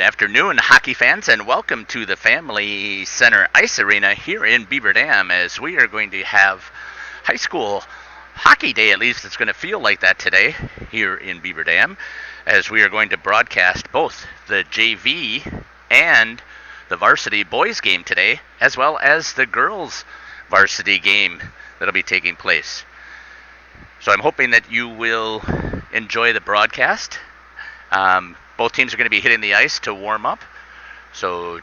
afternoon, hockey fans, and welcome to the Family Center Ice Arena here in Beaver Dam, as we are going to have high school hockey day. At least it's going to feel like that today here in Beaver Dam, as we are going to broadcast both the JV and the varsity boys game today, as well as the girls varsity game that'll be taking place. So I'm hoping that you will enjoy the broadcast. Both teams are going to be hitting the ice to warm up. So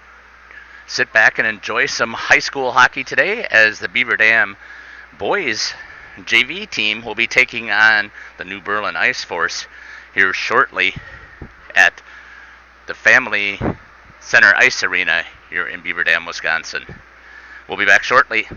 sit back and enjoy some high school hockey today, as the Beaver Dam boys JV team will be taking on the New Berlin Ice Force here shortly at the Family Center Ice Arena here in Beaver Dam, Wisconsin. We'll be back shortly.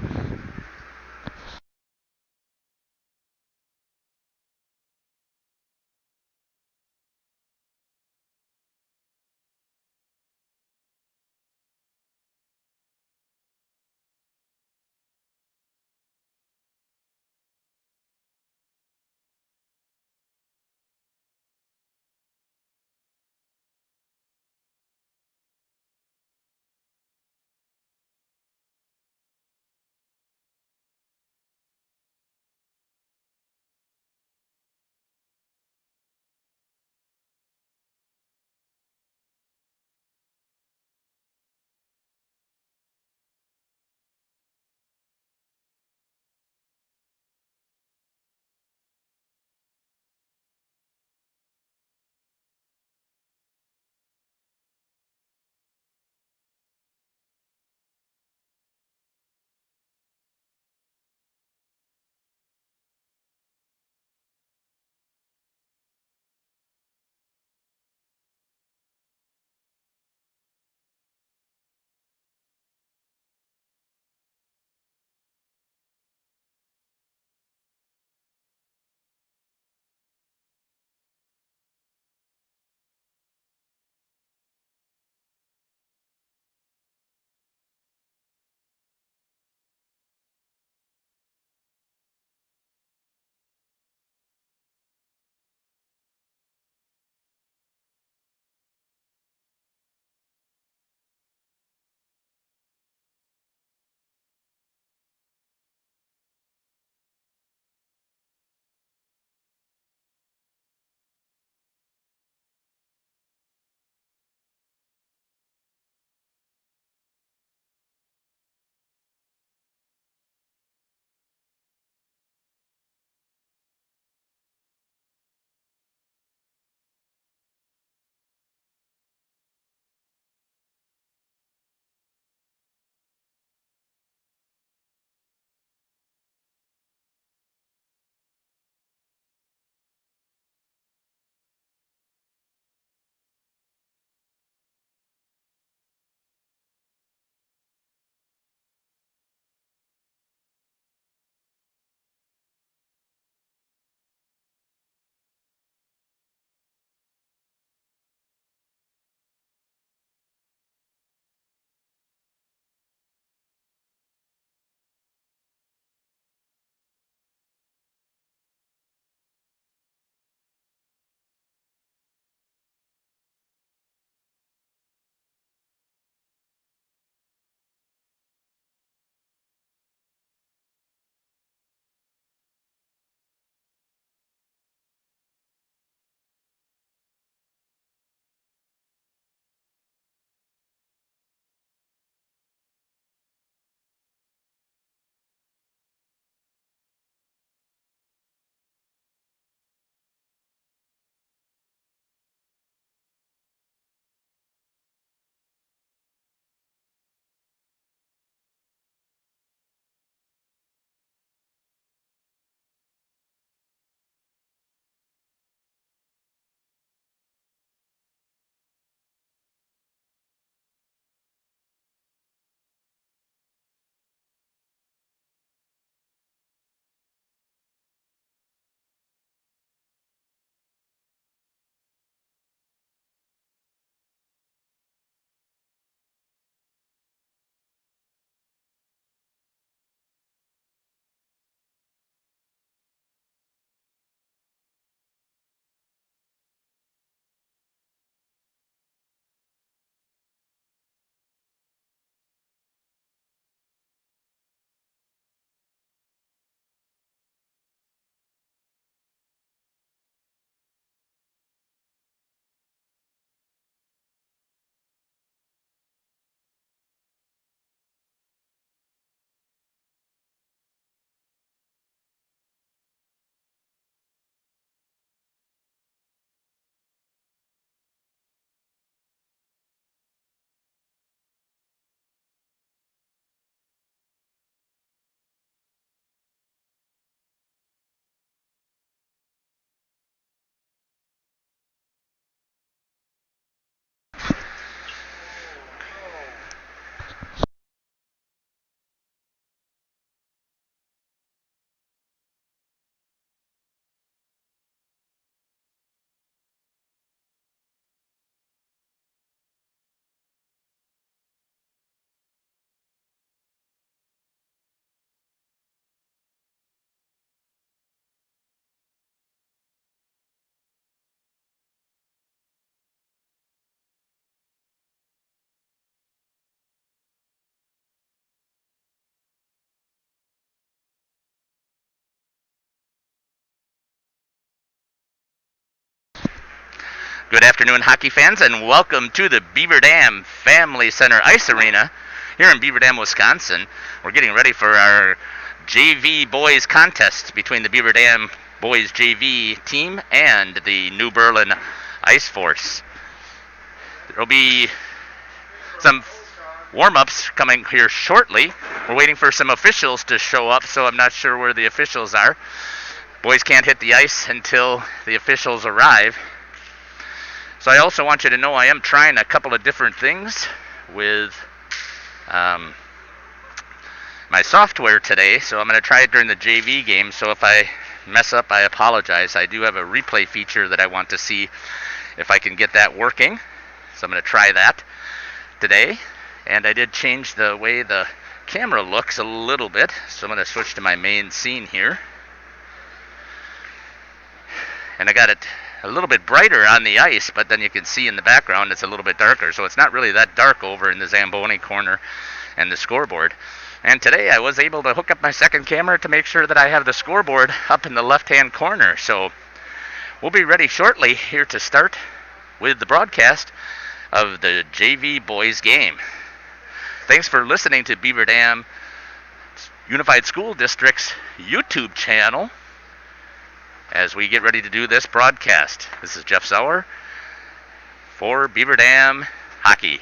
Good afternoon, hockey fans, and welcome to the Beaver Dam Family Center Ice Arena here in Beaver Dam, Wisconsin. We're getting ready for our JV boys contest between the Beaver Dam boys JV team and the New Berlin Ice Force. There will be some warm-ups coming here shortly. We're waiting for some officials to show up, so I'm not sure where the officials are. Boys can't hit the ice until the officials arrive. So I also want you to know I am trying a couple of different things with my software today. So I'm going to try it during the JV game. So if I mess up, I apologize. I do have a replay feature that I want to see if I can get that working. So I'm going to try that today. And I did change the way the camera looks a little bit. So I'm going to switch to my main scene here. And I got it a little bit brighter on the ice, but then you can see in the background it's a little bit darker. So it's not really that dark over in the Zamboni corner and the scoreboard. And today I was able to hook up my second camera to make sure that I have the scoreboard up in the left-hand corner. So we'll be ready shortly here to start with the broadcast of the JV boys game. Thanks for listening to Beaver Dam Unified School District's YouTube channel as we get ready to do this broadcast. This is Jeff Sauer for Beaver Dam Hockey.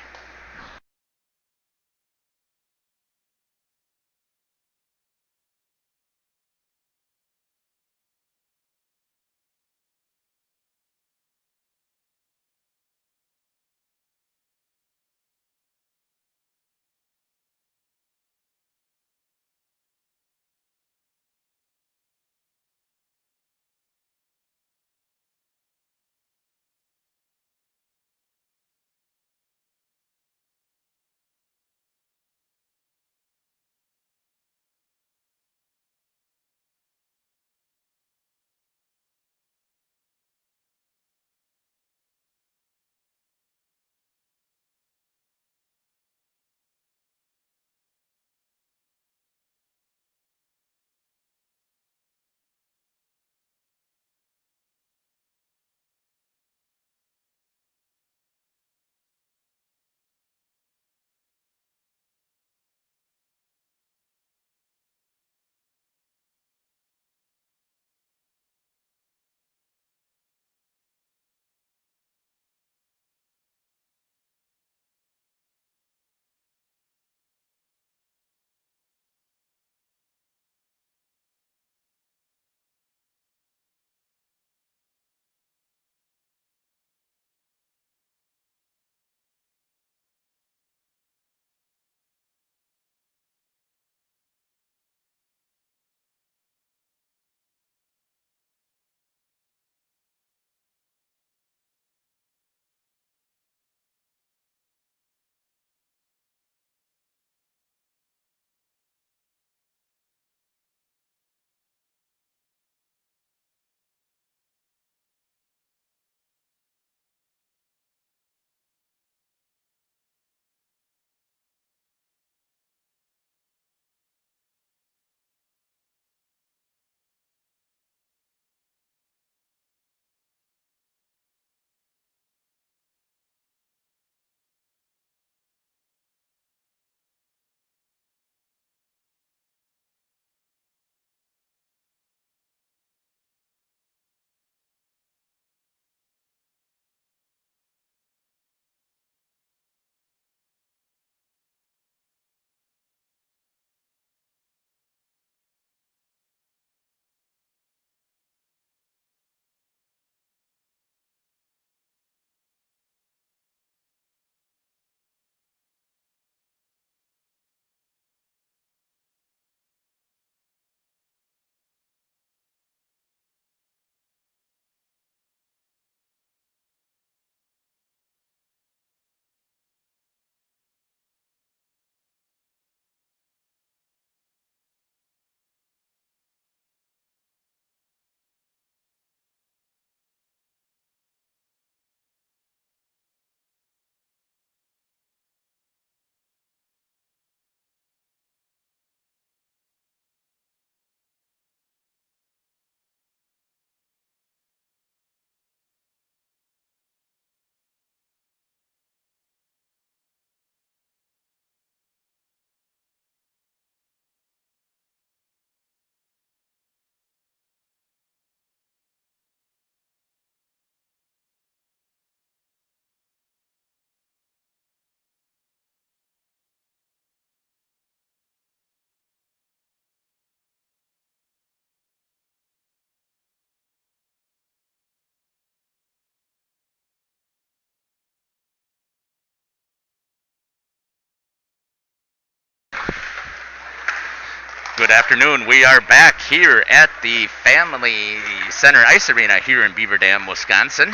Good afternoon. We are back here at the Family Center Ice Arena here in Beaver Dam, Wisconsin.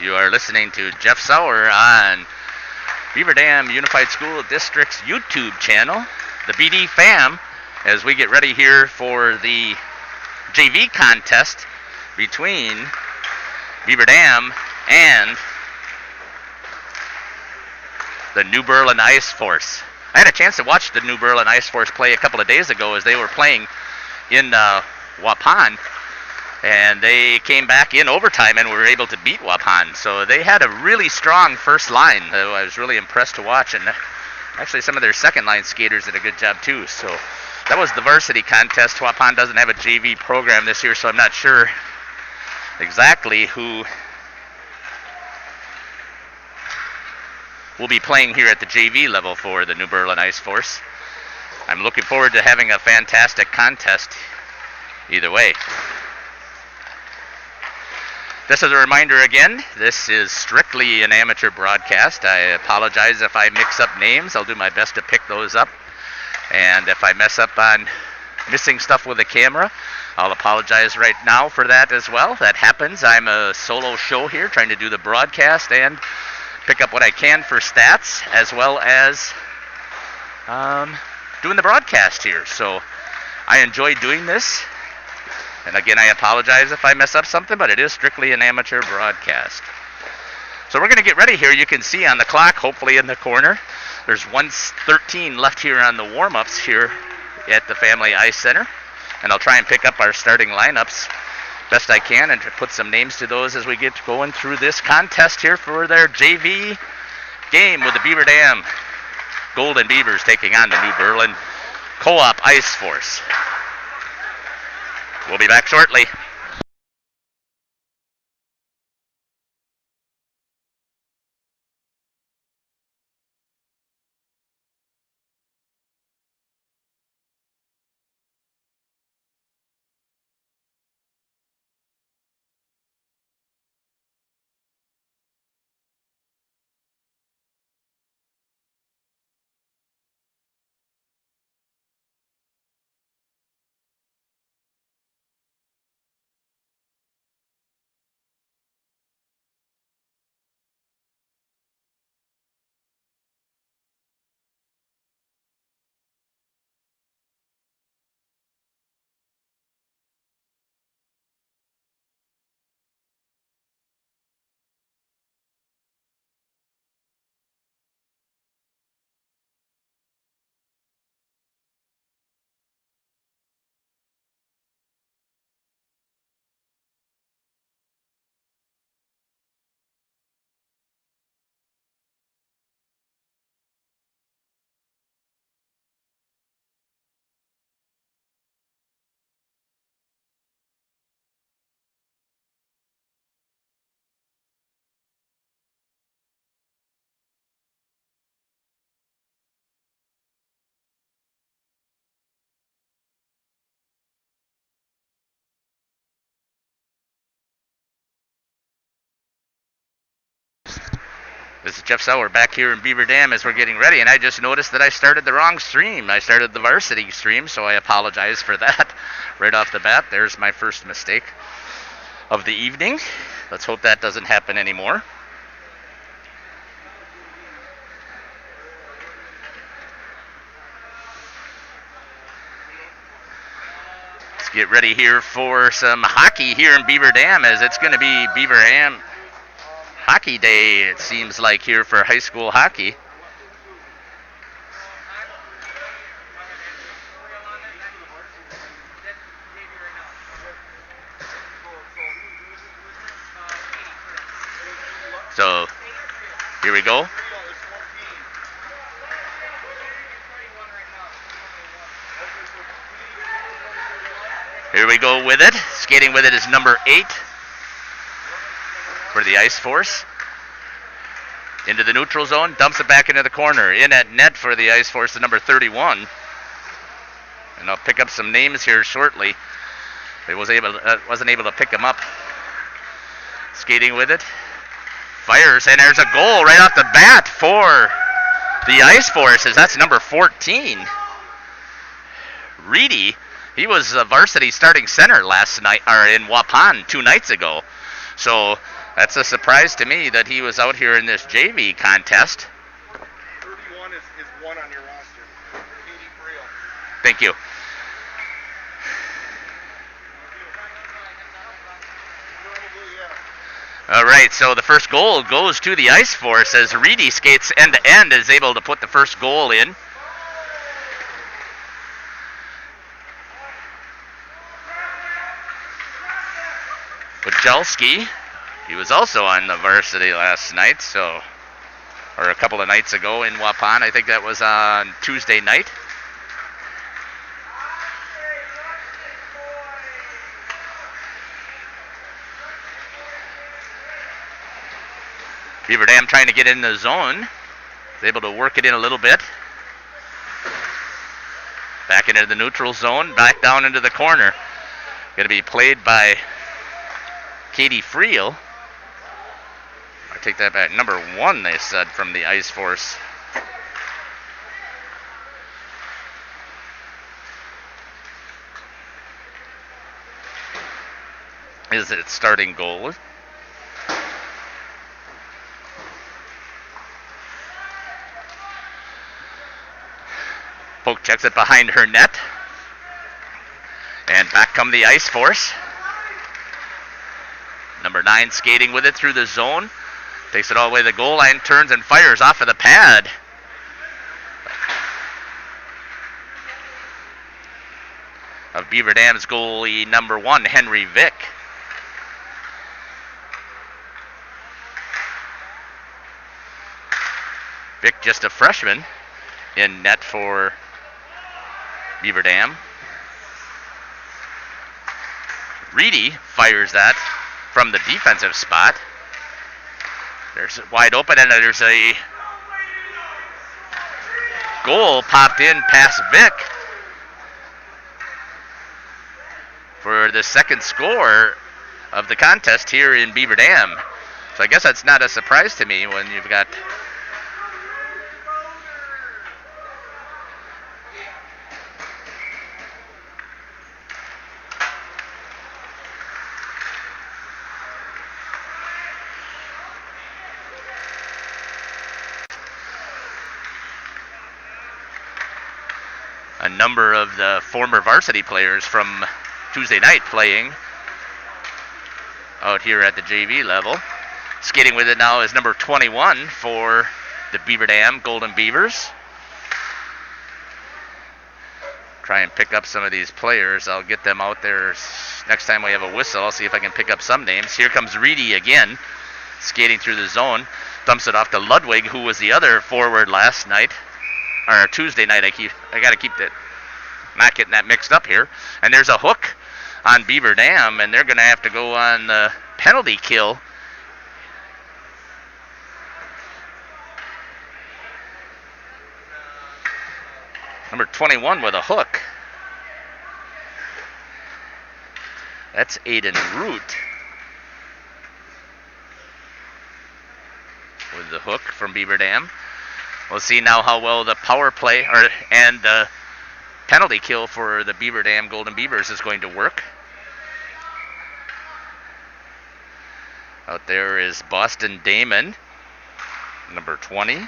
You are listening to Jeff Sauer on Beaver Dam Unified School District's YouTube channel, the BD Fam, as we get ready here for the JV contest between Beaver Dam and the New Berlin Ice Force. I had a chance to watch the New Berlin Ice Force play a couple of days ago as they were playing in Waupun, and they came back in overtime and were able to beat Waupun. So they had a really strong first line. I was really impressed to watch, and actually some of their second line skaters did a good job too. So that was the varsity contest. Waupun doesn't have a JV program this year, so I'm not sure exactly who will be playing here at the JV level for the New Berlin Ice Force. I'm looking forward to having a fantastic contest either way. Just as a reminder again, this is strictly an amateur broadcast. I apologize if I mix up names. I'll do my best to pick those up. And if I mess up on missing stuff with the camera, I'll apologize right now for that as well. That happens. I'm a solo show here trying to do the broadcast and pick up what I can for stats, as well as doing the broadcast here. So I enjoy doing this. And again, I apologize if I mess up something, but it is strictly an amateur broadcast. So we're going to get ready here. You can see on the clock, hopefully in the corner, there's 1:13 left here on the warm-ups here at the Family Ice Center. And I'll try and pick up our starting lineups best I can and to put some names to those as we get going through this contest here for their JV game with the Beaver Dam Golden Beavers taking on the New Berlin Co-op Ice Force. We'll be back shortly. This is Jeff Sauer back here in Beaver Dam as we're getting ready, and I just noticed that I started the wrong stream. I started the varsity stream, so I apologize for that right off the bat. There's my first mistake of the evening. Let's hope that doesn't happen anymore. Let's get ready here for some hockey here in Beaver Dam, as it's going to be Beaver Dam Hockey Day, it seems like, here for high school hockey. So, here we go. Here we go with it. Skating with it is number 8. For the Ice Force. Into the neutral zone, dumps it back into the corner. In at net for the Ice Force, the number 31. And I'll pick up some names here shortly. I wasn't able to pick them up. Skating with it. Fires, and there's a goal right off the bat for the Ice Force, as that's number 14. Reedy, he was a varsity starting center last night, or in Waupun 2 nights ago. So that's a surprise to me that he was out here in this JV contest. 31 is one on your roster. Katie Briel. Thank you. All right, so the first goal goes to the Ice Force as Reedy skates end-to-end, is able to put the first goal in. Pajelski, he was also on the varsity last night, or a couple of nights ago in Waupun. I think that was on Tuesday night. Beaver Dam trying to get in the zone. Is able to work it in a little bit. Back into the neutral zone, back down into the corner. Going to be played by Katie Friel. I take that back. Number 1, they said, from the Ice Force. Is its starting goal. Polk checks it behind her net. And back come the Ice Force. Number 9 skating with it through the zone. Takes it all the way to the goal line, turns and fires off of the pad. Of Beaver Dam's goalie number 1, Henry Vick. Vick, just a freshman, in net for Beaver Dam. Reedy fires that from the defensive spot. There's it wide open, and there's a goal popped in past Vick for the second score of the contest here in Beaver Dam. So I guess that's not a surprise to me when you've got a number of the former varsity players from Tuesday night playing out here at the JV level. Skating with it now is number 21 for the Beaver Dam Golden Beavers. Try and pick up some of these players. I'll get them out there next time we have a whistle. I'll see if I can pick up some names. Here comes Reedy again, skating through the zone. Dumps it off to Ludwig, who was the other forward last night. Or Tuesday night. I got to keep that, not getting that mixed up here. And there's a hook on Beaver Dam, and they're going to have to go on the penalty kill. Number 21 with a hook. That's Aiden Root with the hook from Beaver Dam. We'll see now how well the power play and the penalty kill for the Beaver Dam Golden Beavers is going to work. Out there is Boston Damon, number 20.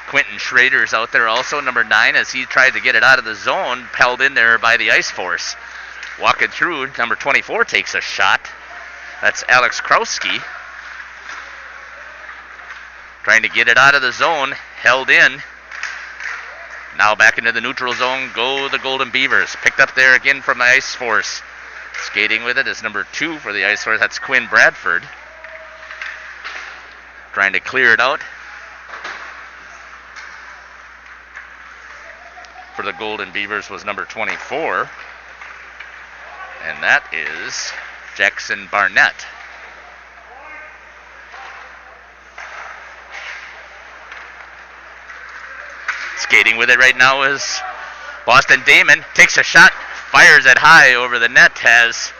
Quentin Schrader's out there also, number 9, as he tried to get it out of the zone, held in there by the Ice Force. Walking through, number 24 takes a shot. That's Alex Krauski. Trying to get it out of the zone, held in. Now back into the neutral zone, go the Golden Beavers. Picked up there again from the Ice Force. Skating with it is number 2 for the Ice Force, that's Quinn Bradford. Trying to clear it out. For the Golden Beavers was number 24. And that is Jackson Barnett. Skating with it right now is Boston Damon. Takes a shot, fires it high over the net, has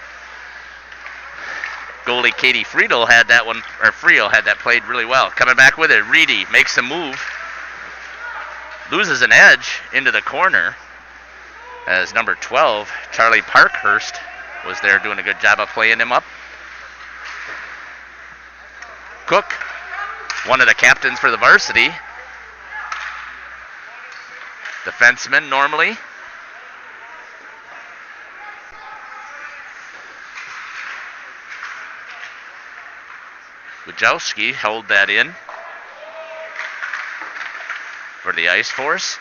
Goalie Katie Friedel had that one, or Friel had that played really well. Coming back with it, Reedy makes a move. Loses an edge into the corner as number 12, Charlie Parkhurst, was there doing a good job of playing him up. Cook, one of the captains for the varsity. Defenseman normally. Wojcicki held that in for the Ice Force.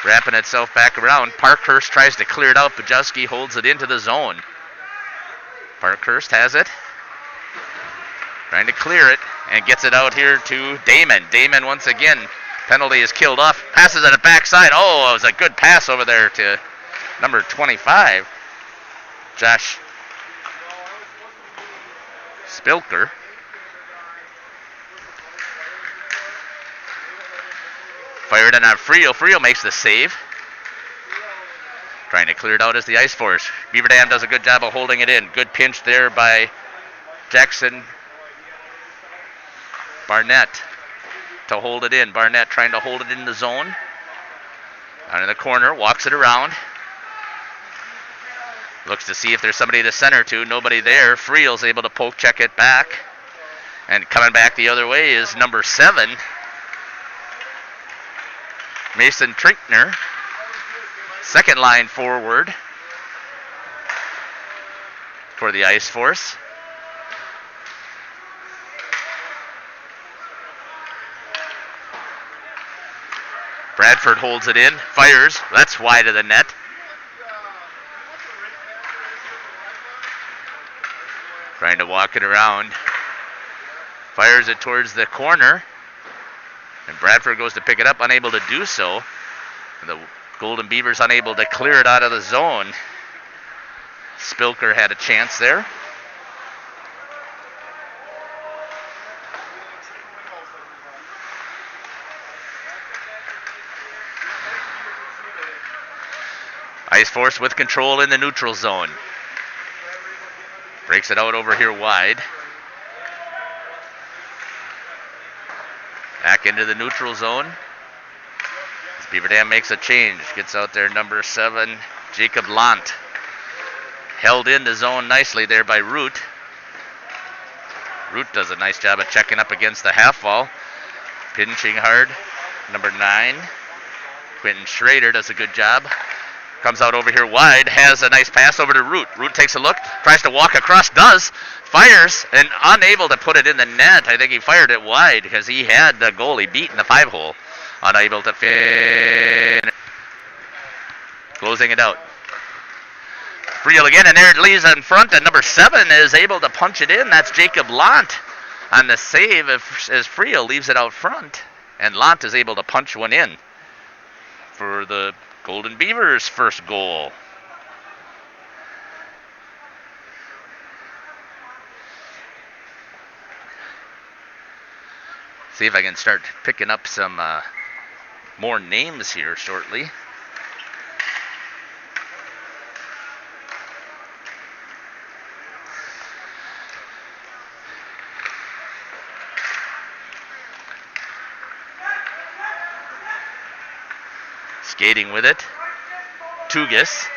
Wrapping itself back around. Parkhurst tries to clear it out. Wojcicki holds it into the zone. Parkhurst has it. Trying to clear it and gets it out here to Damon. Damon once again. Penalty is killed off. Passes at the backside. Oh, it was a good pass over there to number 25. Josh Spilker. Fired in on Friel. Friel makes the save. Trying to clear it out as the Ice Force. Beaver Dam does a good job of holding it in. Good pinch there by Jackson Barnett to hold it in. Barnett trying to hold it in the zone. Out in the corner, walks it around. Looks to see if there's somebody to center to. Nobody there. Friel's able to poke check it back. And coming back the other way is number 7, Mason Trinkner. Second line forward for the Ice Force. Bradford holds it in, fires. That's wide of the net. Trying to walk it around. Fires it towards the corner. And Bradford goes to pick it up, unable to do so. The Golden Beavers unable to clear it out of the zone. Spilker had a chance there. Ice Force with control in the neutral zone. Breaks it out over here wide. Back into the neutral zone. As Beaver Dam makes a change. Gets out there number 7, Jacob Lant. Held in the zone nicely there by Root. Root does a nice job of checking up against the half wall. Pinching hard. Number 9, Quentin Schrader does a good job. Comes out over here wide, has a nice pass over to Root. Root takes a look, tries to walk across, does, fires, and unable to put it in the net. I think he fired it wide because he had the goalie beat in the 5-hole. Unable to finish. Closing it out. Friel again, and there it leaves in front, and number 7 is able to punch it in. That's Jacob Lant on the save as Friel leaves it out front. And Lant is able to punch one in for the Golden Beavers' first goal. See if I can start picking up some more names here shortly. Skating with it, Tugas,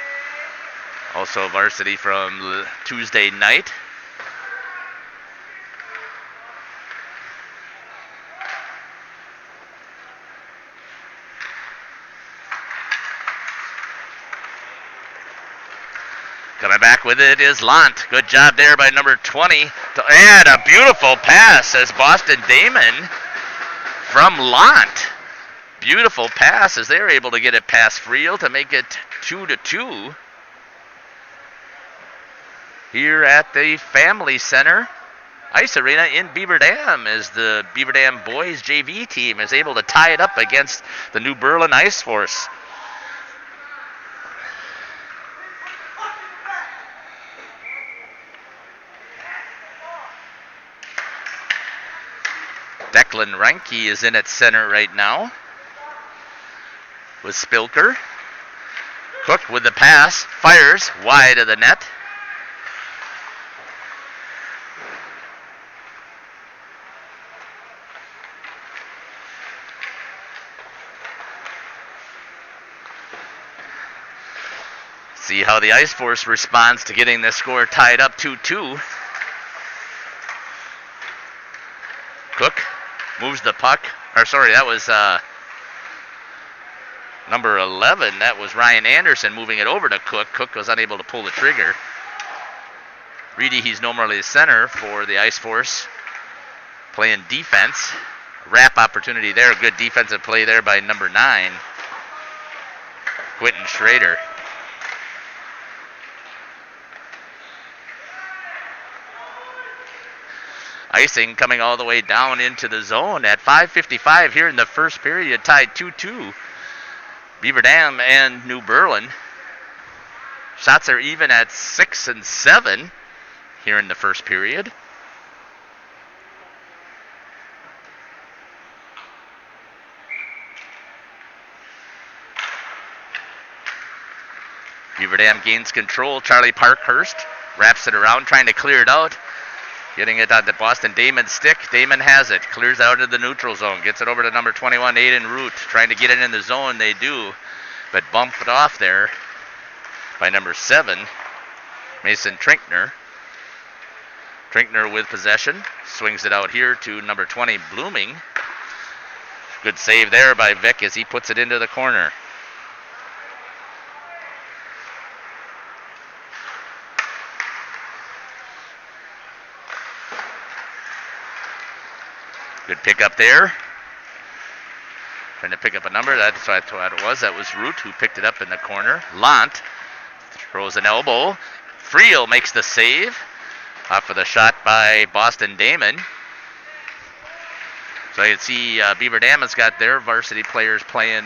also varsity from Tuesday night. Coming back with it is Lant. Good job there by number 20. And a beautiful pass as Boston Damon from Lant. Beautiful pass as they're able to get it past Friel to make it 2-2 here at the Family Center Ice Arena in Beaver Dam, as the Beaver Dam boys JV team is able to tie it up against the New Berlin Ice Force. Declan Reinke is in at center right now with Spilker. Cook with the pass, fires wide of the net. See how the Ice Force responds to getting this score tied up 2-2. Cook moves the puck. That was number 11. That was Ryan Anderson moving it over to Cook. Cook was unable to pull the trigger. Reedy, he's normally the center for the Ice Force, playing defense. Wrap opportunity there. Good defensive play there by number 9, Quentin Schrader. Icing coming all the way down into the zone at 5:55 here in the first period, tied 2-2. Beaver Dam and New Berlin. Shots are even at 6 and 7 here in the first period. Beaver Dam gains control. Charlie Parkhurst wraps it around, trying to clear it out. Getting it on to Boston Damon's stick. Damon has it. Clears out of the neutral zone. Gets it over to number 21, Aiden Root. Trying to get it in the zone. They do. But bump it off there by number 7, Mason Trinkner. Trinkner with possession. Swings it out here to number 20, Blooming. Good save there by Vic as he puts it into the corner. Good pick up there. Trying to pick up a number. That's what it was. That was Root who picked it up in the corner. Lant throws an elbow. Friel makes the save. Off of the shot by Boston Damon. So you can see Beaver Dam has got their varsity players playing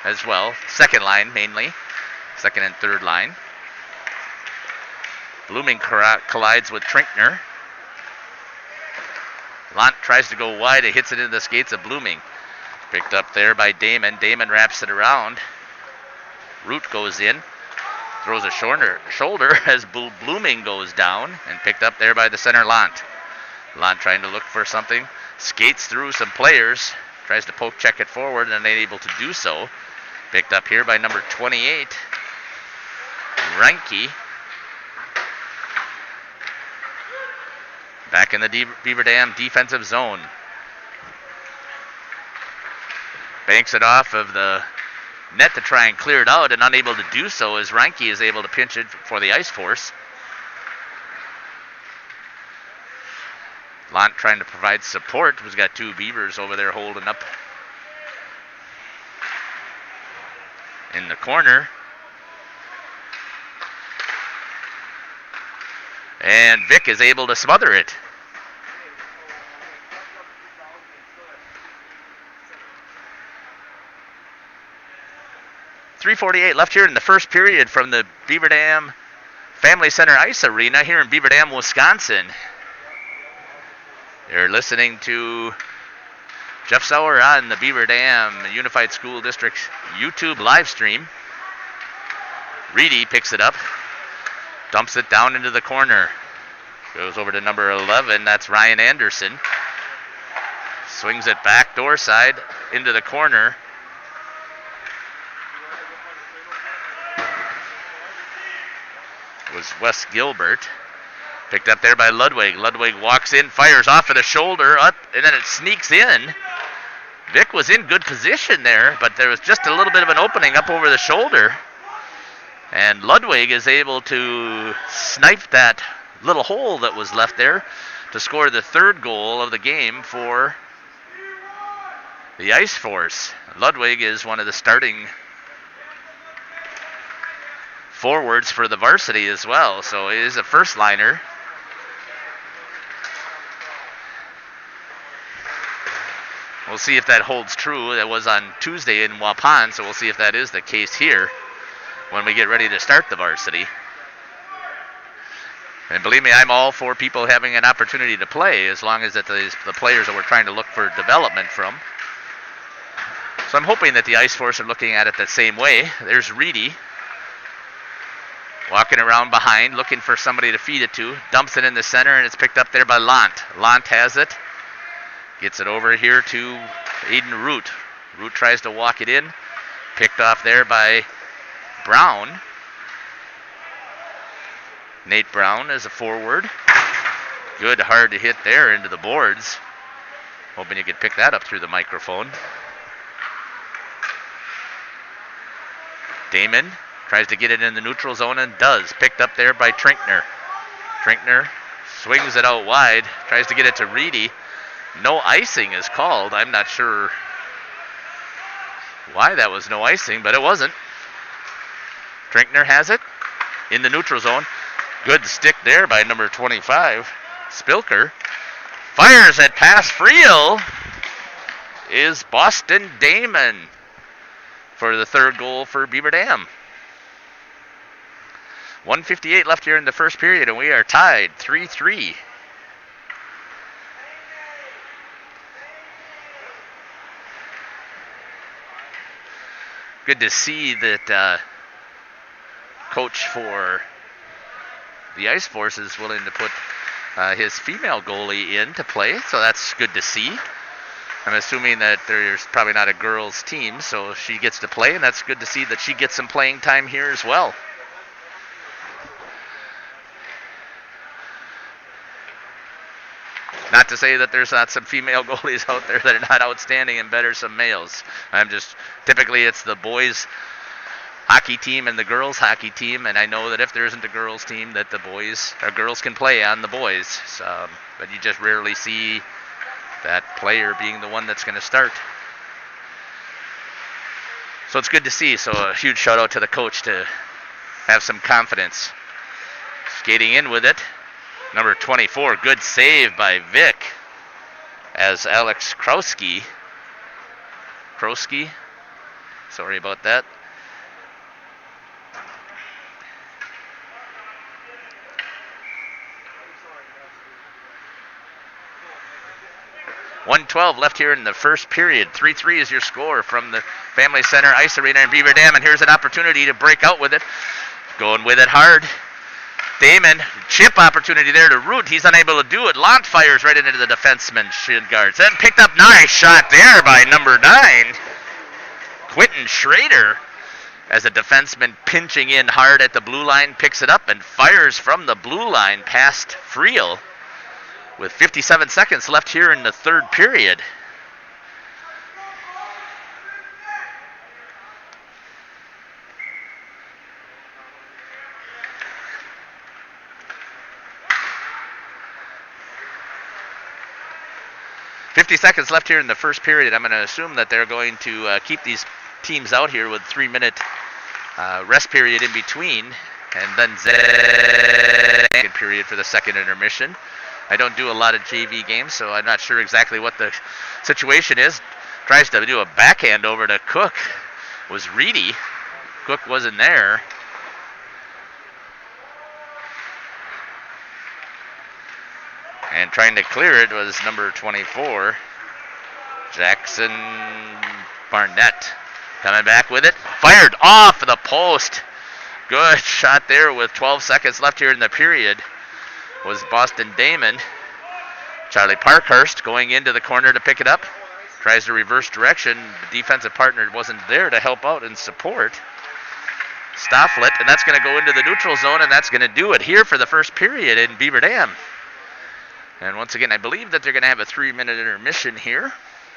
as well. Second line mainly. Second and third line. Blooming collides with Trinkner. Lant tries to go wide. It hits it into the skates of Blooming. Picked up there by Damon. Damon wraps it around. Root goes in. Throws a shoulder as Blooming goes down. And picked up there by the center Lant. Lant trying to look for something. Skates through some players. Tries to poke check it forward and unable to do so. Picked up here by number 28. Reinke. Back in the Beaver Dam defensive zone. Banks it off of the net to try and clear it out, and unable to do so as Reinke is able to pinch it for the Ice Force. Lant trying to provide support. He's got 2 Beavers over there holding up in the corner. And Vic is able to smother it. .348 left here in the first period from the Beaver Dam Family Center Ice Arena here in Beaver Dam, Wisconsin. You're listening to Jeff Sauer on the Beaver Dam Unified School District YouTube live stream. Reedy picks it up, dumps it down into the corner. Goes over to number 11, that's Ryan Anderson. Swings it back door side into the corner. It was Wes Gilbert. Picked up there by Ludwig. Ludwig walks in, fires off of the shoulder, up, and then it sneaks in. Vic was in good position there, but there was just a little bit of an opening up over the shoulder. And Ludwig is able to snipe that little hole that was left there to score the 3rd goal of the game for the Ice Force. Ludwig is one of the starting forwards for the varsity as well, so he is a first liner. We'll see if that holds true. That was on Tuesday in Waupun, so we'll see if that is the case here when we get ready to start the varsity. And believe me, I'm all for people having an opportunity to play as long as it's the players that we're trying to look for development from. So I'm hoping that the Ice Force are looking at it the same way. There's Reedy Walking around behind, looking for somebody to feed it to. Dumps it in the center, and it's picked up there by Lant. Lant has it. Gets it over here to Aiden Root. Root tries to walk it in. Picked off there by Brown. Nate Brown as a forward. Good hard to hit there into the boards. Hoping you could pick that up through the microphone. Damon tries to get it in the neutral zone and does. Picked up there by Trinkner. Trinkner swings it out wide. Tries to get it to Reedy. No icing is called. I'm not sure why that was no icing, but it wasn't. Trinkner has it in the neutral zone. Good stick there by number 25, Spilker. Fires it past Friel. Is Boston Damon for the third goal for Beaver Dam. 1:58 left here in the first period, and we are tied 3-3. Good to see that coach for the Ice Force is willing to put his female goalie in to play, so that's good to see. I'm assuming that there's probably not a girls' team, so she gets to play, and that's good to see that she gets some playing time here as well. Not to say that there's not some female goalies out there that are not outstanding and better some males. Typically it's the boys hockey team and the girls hockey team, and I know that if there isn't a girls team that the boys or girls can play on the boys. So, but you just rarely see that player being the one that's going to start. So it's good to see. So a huge shout out to the coach to have some confidence. Skating in with it. Number 24, good save by Vic as Alex Krosky. Sorry about that. .112 left here in the first period. 3-3 is your score from the Family Center Ice Arena in Beaver Dam, and here's an opportunity to break out with it. Going with it hard. Damon, chip opportunity there to Root. He's unable to do it. Lant fires right into the defenseman shin guards. Then picked up, nice shot there by number 9, Quentin Schrader, as a defenseman pinching in hard at the blue line, picks it up and fires from the blue line past Friel with 57 seconds left here in the third period. Seconds left here in the first period. I'm going to assume that they're going to keep these teams out here with 3-minute rest period in between, and then second period for the second intermission. I don't do a lot of JV games, so I'm not sure exactly what the situation is. Tries to do a backhand over to Cook. Was Reedy. Cook wasn't there. And trying to clear it was number 24, Jackson Barnett. Coming back with it. Fired off the post. Good shot there with 12 seconds left here in the period. Was Boston Damon. Charlie Parkhurst going into the corner to pick it up. Tries to reverse direction. The defensive partner wasn't there to help out and support. Stofflet, and that's going to go into the neutral zone, and that's going to do it here for the first period in Beaver Dam. And once again, I believe that they're going to have a 3-minute intermission here.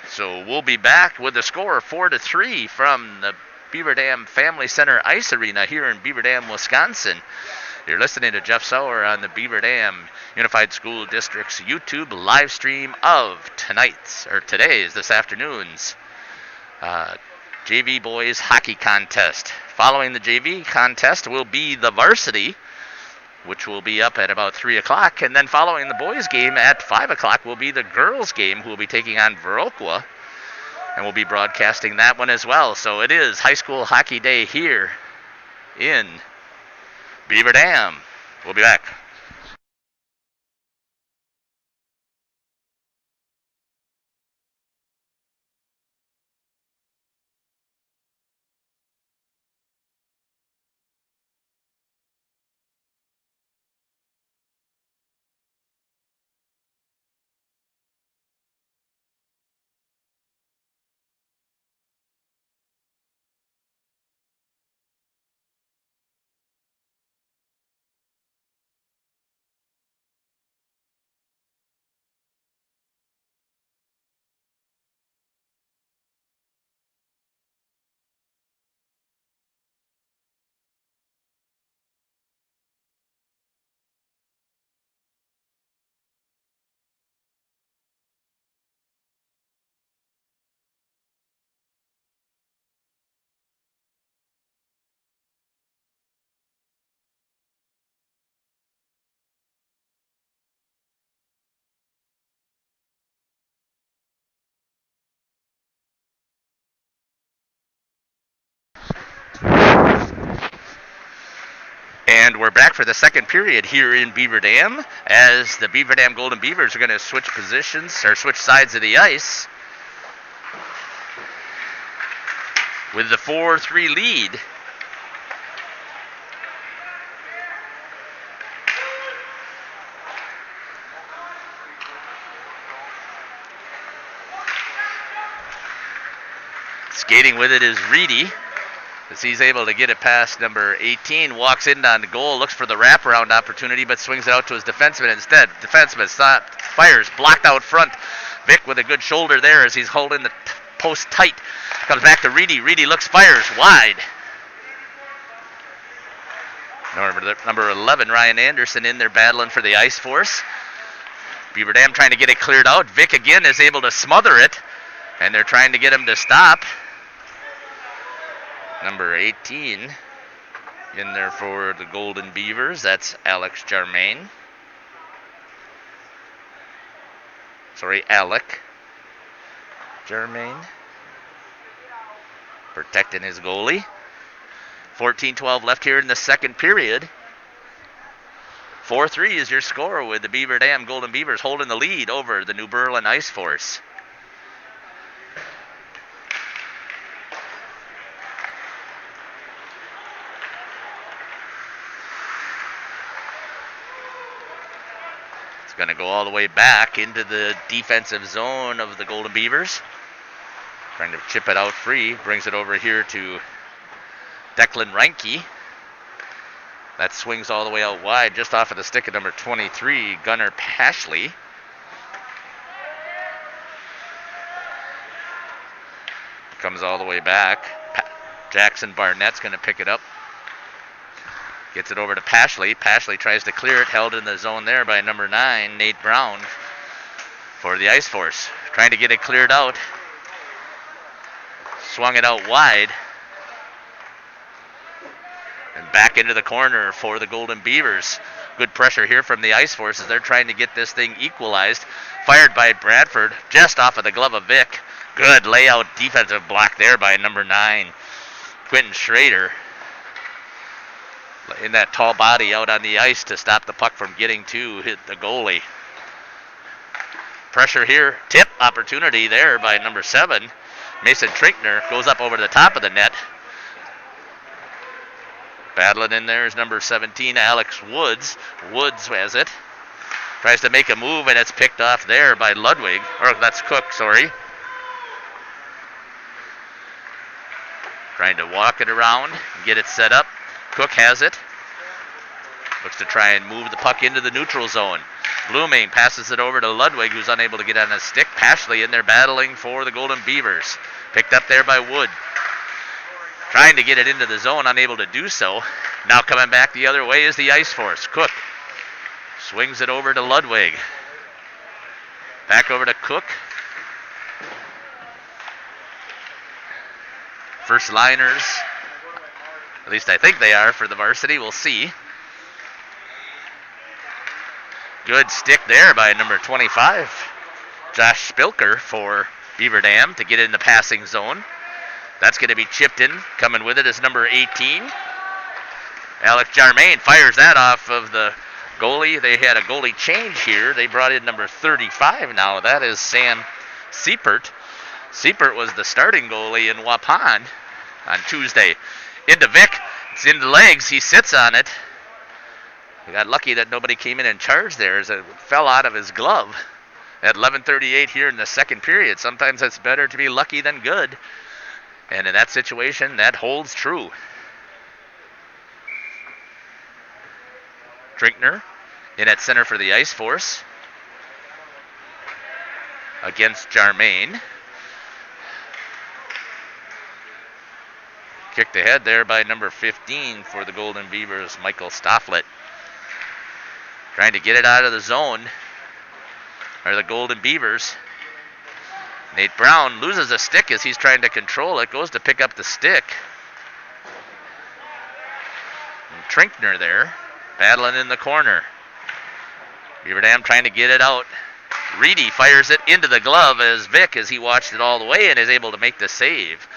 So we'll be back with the score 4-3 from the Beaver Dam Family Center Ice Arena here in Beaver Dam, Wisconsin. You're listening to Jeff Sauer on the Beaver Dam Unified School District's YouTube live stream of this afternoon's JV Boys Hockey Contest. Following the JV contest will be the varsity, which will be up at about 3 o'clock. And then following the boys' game at 5 o'clock will be the girls' game, who will be taking on Viroqua. And we'll be broadcasting that one as well. So it is High School Hockey Day here in Beaver Dam. We'll be back. And we're back for the second period here in Beaver Dam as the Beaver Dam Golden Beavers are going to switch positions or switch sides of the ice with the 4-3 lead. Skating with it is Reedy, as he's able to get it past number 18, walks in on the goal, looks for the wraparound opportunity, but swings it out to his defenseman instead. Defenseman stopped, fires, blocked out front. Vic with a good shoulder there as he's holding the post tight. Comes back to Reedy. Reedy looks, fires, wide. Number 11, Ryan Anderson, in there battling for the ice force. Beaver Dam trying to get it cleared out. Vic again is able to smother it, and they're trying to get him to stop. Number 18 in there for the Golden Beavers. That's Alex Germain. Alec Germain. Protecting his goalie. 14-12 left here in the second period. 4-3 is your score with the Beaver Dam Golden Beavers holding the lead over the New Berlin Ice Force. Going to go all the way back into the defensive zone of the Golden Beavers. Trying to chip it out free. Brings it over here to Declan Reinke. That swings all the way out wide, just off of the stick of number 23, Gunnar Pashley. Comes all the way back. Jackson Barnett's going to pick it up. Gets it over to Pashley. Pashley tries to clear it, held in the zone there by number 9, Nate Brown, for the Ice Force. Trying to get it cleared out. Swung it out wide. And back into the corner for the Golden Beavers. Good pressure here from the Ice Force as they're trying to get this thing equalized. Fired by Bradford, just off of the glove of Vic. Good layout defensive block there by number 9, Quentin Schrader. In that tall body out on the ice to stop the puck from getting to hit the goalie. Pressure here. Tip opportunity there by number 7. Mason Trinkner goes up over the top of the net. Battling in there is number 17, Alex Woods. Woods has it. Tries to make a move, and it's picked off there by Ludwig. Or that's Cook, sorry. Trying to walk it around and get it set up. Cook has it. Looks to try and move the puck into the neutral zone. Blooming passes it over to Ludwig, who's unable to get on his stick. Pashley in there battling for the Golden Beavers. Picked up there by Wood. Trying to get it into the zone, unable to do so. Now coming back the other way is the Ice Force. Cook swings it over to Ludwig. Back over to Cook. First liners. At least I think they are for the varsity. We'll see. Good stick there by number 25, Josh Spilker, for Beaver Dam to get in the passing zone. That's going to be chipped in. Coming with it is number 18. Alex Germain fires that off of the goalie. They had a goalie change here. They brought in number 35 now. That is Sam Siepert. Siepert was the starting goalie in Waupun on Tuesday. Into Vic. It's in the legs. He sits on it. We got lucky that nobody came in and charged there as it fell out of his glove. At 11:38 here in the second period. Sometimes it's better to be lucky than good. And in that situation, that holds true. Trinkner in at center for the Ice Force. Against Germain. Kicked ahead there by number 15 for the Golden Beavers, Michael Stofflet. Trying to get it out of the zone are the Golden Beavers. Nate Brown loses a stick as he's trying to control it. Goes to pick up the stick. And Trinkner there, battling in the corner. Beaver Dam trying to get it out. Reedy fires it into the glove as he watched it all the way and is able to make the save.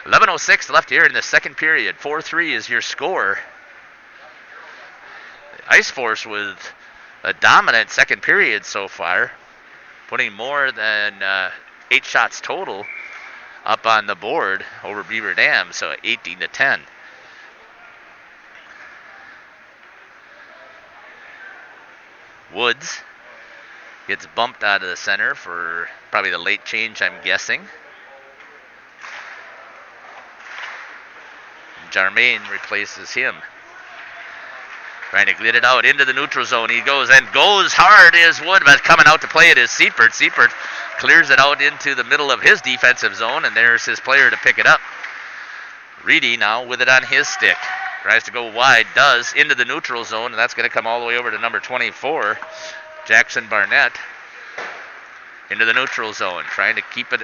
11:06 left here in the second period. 4-3 is your score. Ice Force with a dominant second period so far, putting more than 8 shots total up on the board over Beaver Dam, so 18-10. Woods gets bumped out of the center for probably the late change, I'm guessing. Jarmaine replaces him. Trying to get it out into the neutral zone. He goes hard is Wood, but coming out to play it is Seifert. Seifert clears it out into the middle of his defensive zone, and there's his player to pick it up. Reedy now with it on his stick. Tries to go wide, does, into the neutral zone, and that's going to come all the way over to number 24, Jackson Barnett. Into the neutral zone, trying to keep it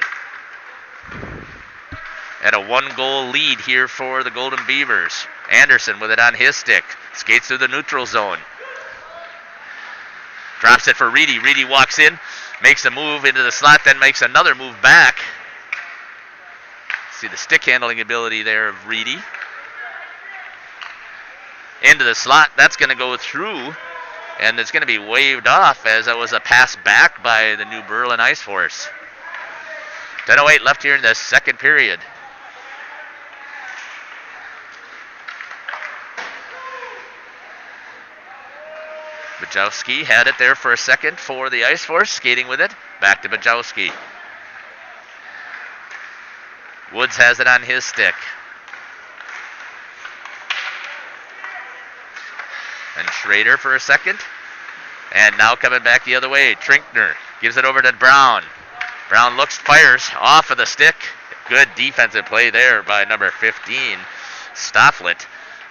at a 1-goal lead here for the Golden Beavers. Anderson with it on his stick. Skates through the neutral zone. Drops it for Reedy. Reedy walks in, makes a move into the slot, then makes another move back. See the stick handling ability there of Reedy. Into the slot. That's going to go through, and it's going to be waved off as it was a pass back by the New Berlin Ice Force. 10:08 left here in the second period. Bajowski had it there for a second for the Ice Force, skating with it. Back to Bajowski. Woods has it on his stick. And Schrader for a second. And now coming back the other way, Trinkner gives it over to Brown. Brown looks, fires off of the stick. Good defensive play there by number 15, Stofflet,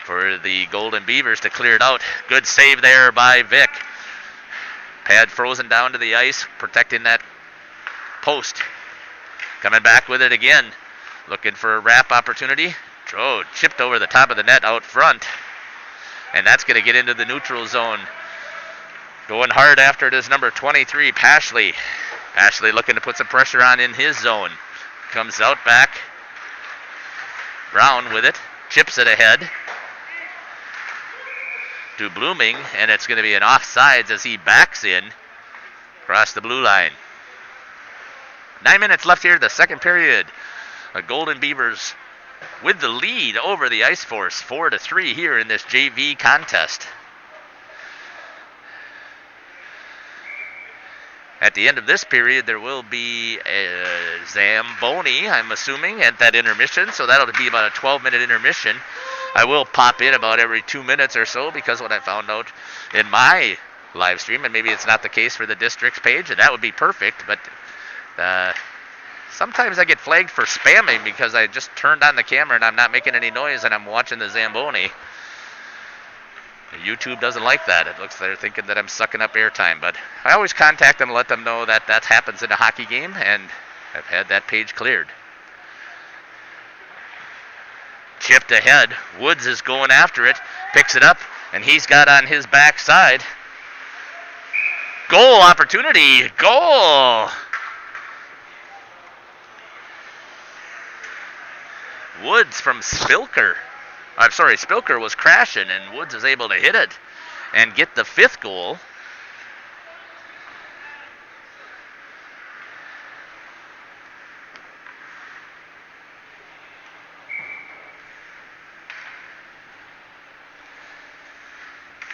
for the Golden Beavers to clear it out. Good save there by Vic. Pad frozen down to the ice, protecting that post. Coming back with it again. Looking for a wrap opportunity. Oh, chipped over the top of the net out front. And that's going to get into the neutral zone. Going hard after it is number 23, Pashley. Pashley looking to put some pressure on in his zone. Comes out back. Brown with it. Chips it ahead to Blooming, and it's going to be an offsides as he backs in across the blue line. 9 minutes left here, the second period. The Golden Beavers with the lead over the Ice Force, 4-3 here in this JV contest. At the end of this period, there will be a Zamboni, I'm assuming, at that intermission, so that'll be about a 12-minute intermission. I will pop in about every 2 minutes or so, because what I found out in my live stream, and maybe it's not the case for the district's page, and that would be perfect, but sometimes I get flagged for spamming because I just turned on the camera and I'm not making any noise and I'm watching the Zamboni. YouTube doesn't like that. It looks like they're thinking that I'm sucking up airtime, but I always contact them and let them know that that happens in a hockey game, and I've had that page cleared. Chipped ahead. Woods is going after it, picks it up, and he's got on his backside. Goal opportunity. Goal! Woods from Spilker. I'm sorry, Spilker was crashing, and Woods is able to hit it and get the fifth goal.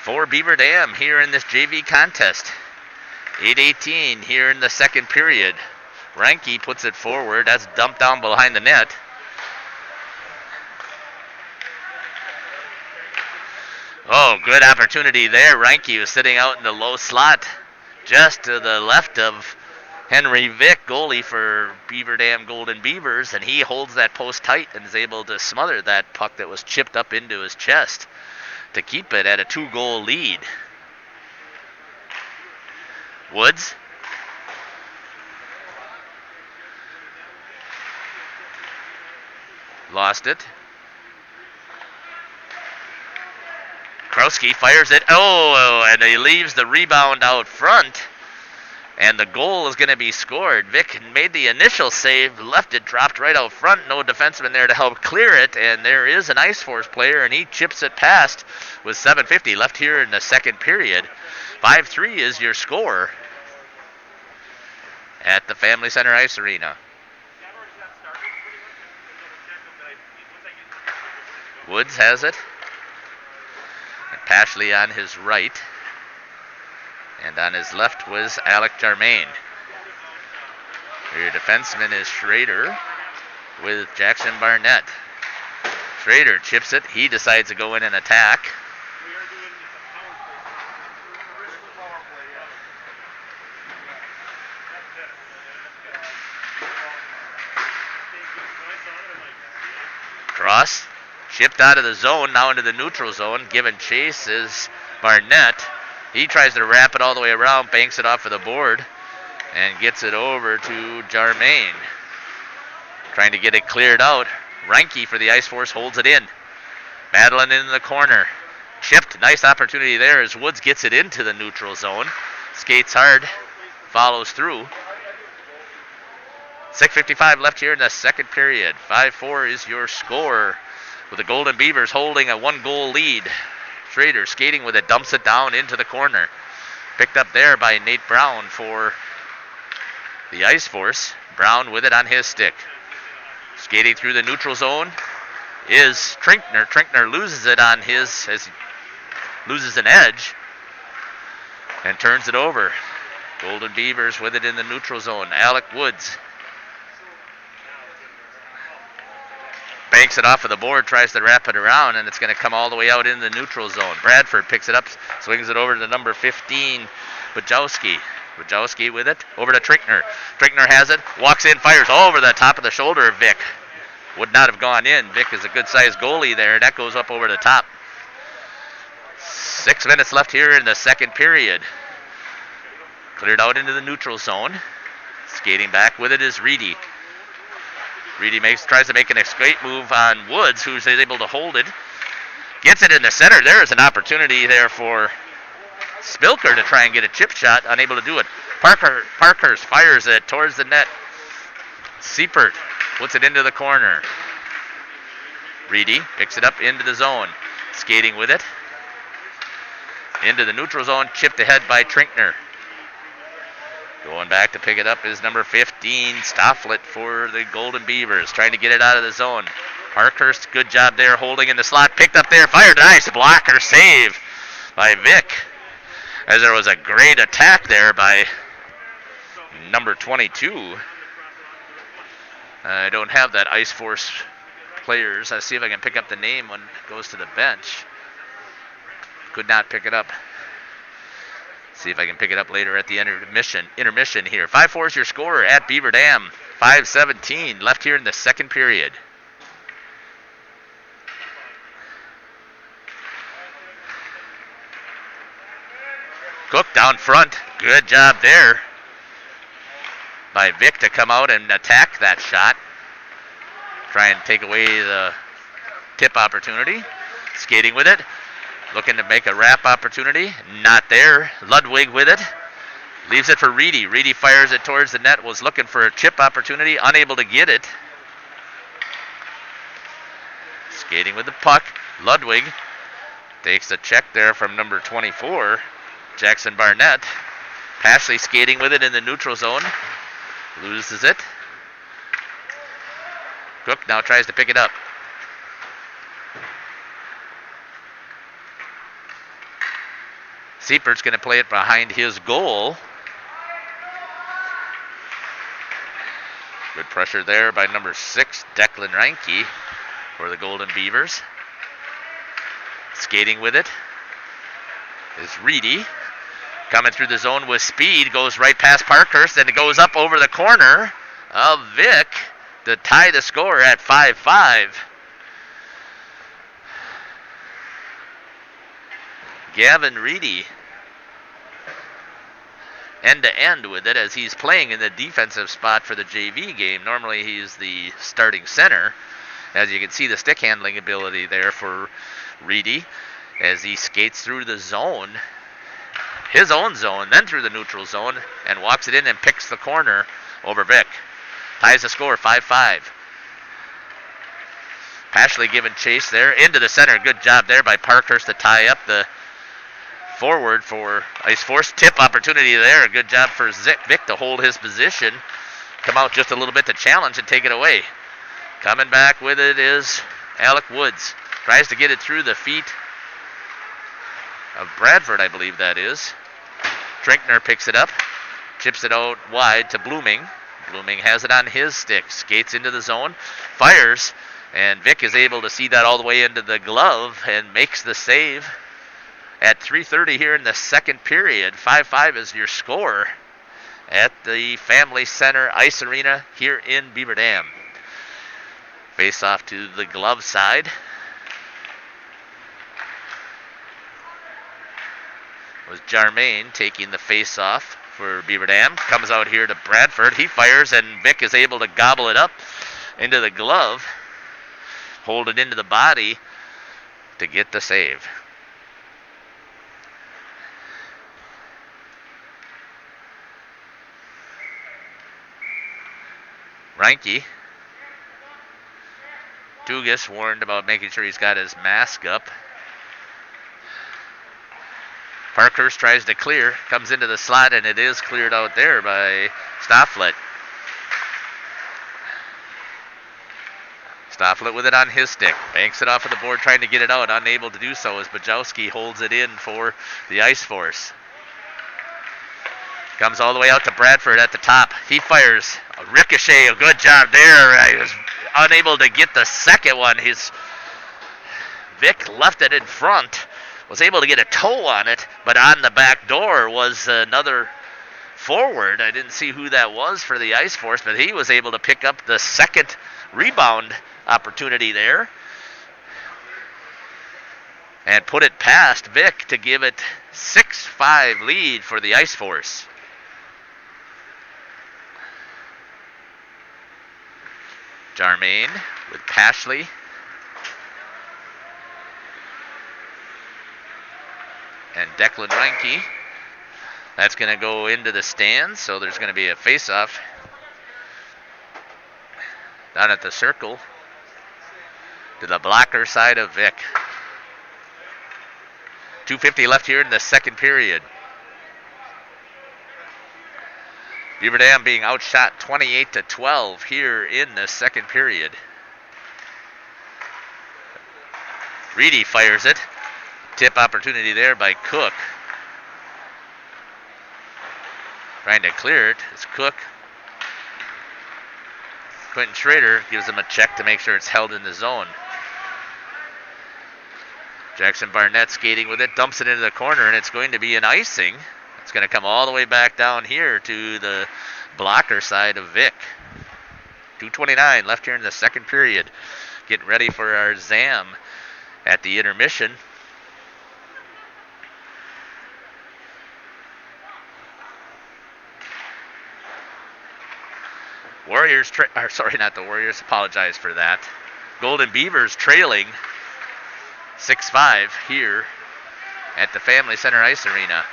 For Beaver Dam here in this JV contest. 8:18 here in the second period. Reinke puts it forward. That's dumped down behind the net. Oh, good opportunity there. Reinke was sitting out in the low slot just to the left of Henry Vick, goalie for Beaver Dam Golden Beavers, and he holds that post tight and is able to smother that puck that was chipped up into his chest to keep it at a 2-goal lead. Woods. Lost it. Krowski fires it. Oh, and he leaves the rebound out front. And the goal is going to be scored. Vic made the initial save, left it dropped right out front. No defenseman there to help clear it. And there is an Ice Force player, and he chips it past with 7:50 left here in the second period. 5-3 is your score at the Family Center Ice Arena. Woods has it. And Pashley on his right. And on his left was Alec Jarmaine. Your defenseman is Schrader with Jackson Barnett. Schrader chips it. He decides to go in and attack. Cross. Chipped out of the zone, now into the neutral zone. Given chase is Barnett. He tries to wrap it all the way around, banks it off of the board, and gets it over to Jarmaine. Trying to get it cleared out. Reinke for the Ice Force holds it in. Madeline in the corner. Chipped. Nice opportunity there as Woods gets it into the neutral zone. Skates hard. Follows through. 6:55 left here in the second period. 5-4 is your score, with the Golden Beavers holding a 1-goal lead. Schrader skating with it, dumps it down into the corner. Picked up there by Nate Brown for the Ice Force. Brown with it on his stick. Skating through the neutral zone is Trinkner. Trinkner loses it on his, as he loses an edge, and turns it over. Golden Beavers with it in the neutral zone. Alec Woods banks it off of the board, tries to wrap it around, and it's going to come all the way out in the neutral zone. Bradford picks it up, swings it over to number 15, Wojcicki. Wojcicki with it, over to Trinkner. Trinkner has it, walks in, fires over the top of the shoulder of Vic. Would not have gone in. Vic is a good-sized goalie there, and that goes up over the top. 6 minutes left here in the second period. Cleared out into the neutral zone. Skating back with it is Reedy. Reedy tries to make an escape move on Woods, who's able to hold it. Gets it in the center. There is an opportunity there for Spilker to try and get a chip shot. Unable to do it. Parkhurst fires it towards the net. Siepert puts it into the corner. Reedy picks it up into the zone. Skating with it. Into the neutral zone. Chipped ahead by Trinkner. Going back to pick it up is number 15, Stofflet for the Golden Beavers, trying to get it out of the zone. Parkhurst, good job there, holding in the slot, picked up there, fired, nice blocker save by Vic, as there was a great attack there by number 22. I don't have that Ice Force players. I'll see if I can pick up the name when it goes to the bench. Could not pick it up. See if I can pick it up later at the intermission here. 5-4 is your score at Beaver Dam. 5:17 left here in the second period. Cook down front. Good job there by Vic to come out and attack that shot. Try and take away the tip opportunity. Skating with it. Looking to make a wrap opportunity. Not there. Ludwig with it. Leaves it for Reedy. Reedy fires it towards the net. Was looking for a chip opportunity. Unable to get it. Skating with the puck. Ludwig takes a check there from number 24, Jackson Barnett. Pashley skating with it in the neutral zone. Loses it. Cook now tries to pick it up. Siepert's going to play it behind his goal. Good pressure there by number 6, Declan Reinke for the Golden Beavers. Skating with it is Reedy. Coming through the zone with speed, goes right past Parkhurst, and it goes up over the corner of Vic to tie the score at 5-5. Gavin Reedy end-to-end with it, as he's playing in the defensive spot for the JV game. Normally he's the starting center. As you can see, the stick handling ability there for Reedy as he skates through the zone. his own zone, then through the neutral zone, and walks it in and picks the corner over Vic. Ties the score, 5-5. Pashley giving chase there into the center. Good job there by Parkhurst to tie up the forward for Ice Force. Tip opportunity there. Good job for Vic to hold his position. Come out just a little bit to challenge and take it away. Coming back with it is Alec Woods. Tries to get it through the feet of Bradford, I believe that is. Trinkner picks it up. Chips it out wide to Blooming. Blooming has it on his stick. Skates into the zone. Fires. And Vic is able to see that all the way into the glove and makes the save. At 3:30 here in the second period, 5-5 is your score at the Family Center Ice Arena here in Beaver Dam. Face off to the glove side. Was Jarmaine taking the face off for Beaver Dam. Comes out here to Bradford. He fires and Vic is able to gobble it up into the glove. Hold it into the body to get the save. Reinke. Dugas warned about making sure he's got his mask up. Parkhurst tries to clear, comes into the slot, and it is cleared out there by Stofflet. Stofflet with it on his stick. Banks it off of the board, trying to get it out. Unable to do so as Bajowski holds it in for the Ice Force. Comes all the way out to Bradford at the top. He fires. A ricochet. A good job there. He was unable to get the second one. Vic left it in front. Was able to get a toe on it, but on the back door was another forward. I didn't see who that was for the Ice Force, but he was able to pick up the second rebound opportunity there and put it past Vic to give it 6-5 lead for the Ice Force. Jarmaine with Pashley. And Declan Reinke. That's going to go into the stands, so there's going to be a face-off down at the circle to the blocker side of Vic. 2:50 left here in the second period. Beaver Dam being outshot 28-12 here in the second period. Reedy fires it. Tip opportunity there by Cook. Trying to clear it is Cook. Quentin Schrader gives him a check to make sure it's held in the zone. Jackson Barnett skating with it, dumps it into the corner, and it's going to be an icing. It's going to come all the way back down here to the blocker side of Vic. 2:29 left here in the second period. Getting ready for our ZAM at the intermission. Apologize for that. Golden Beavers trailing 6-5 here at the Family Center Ice Arena.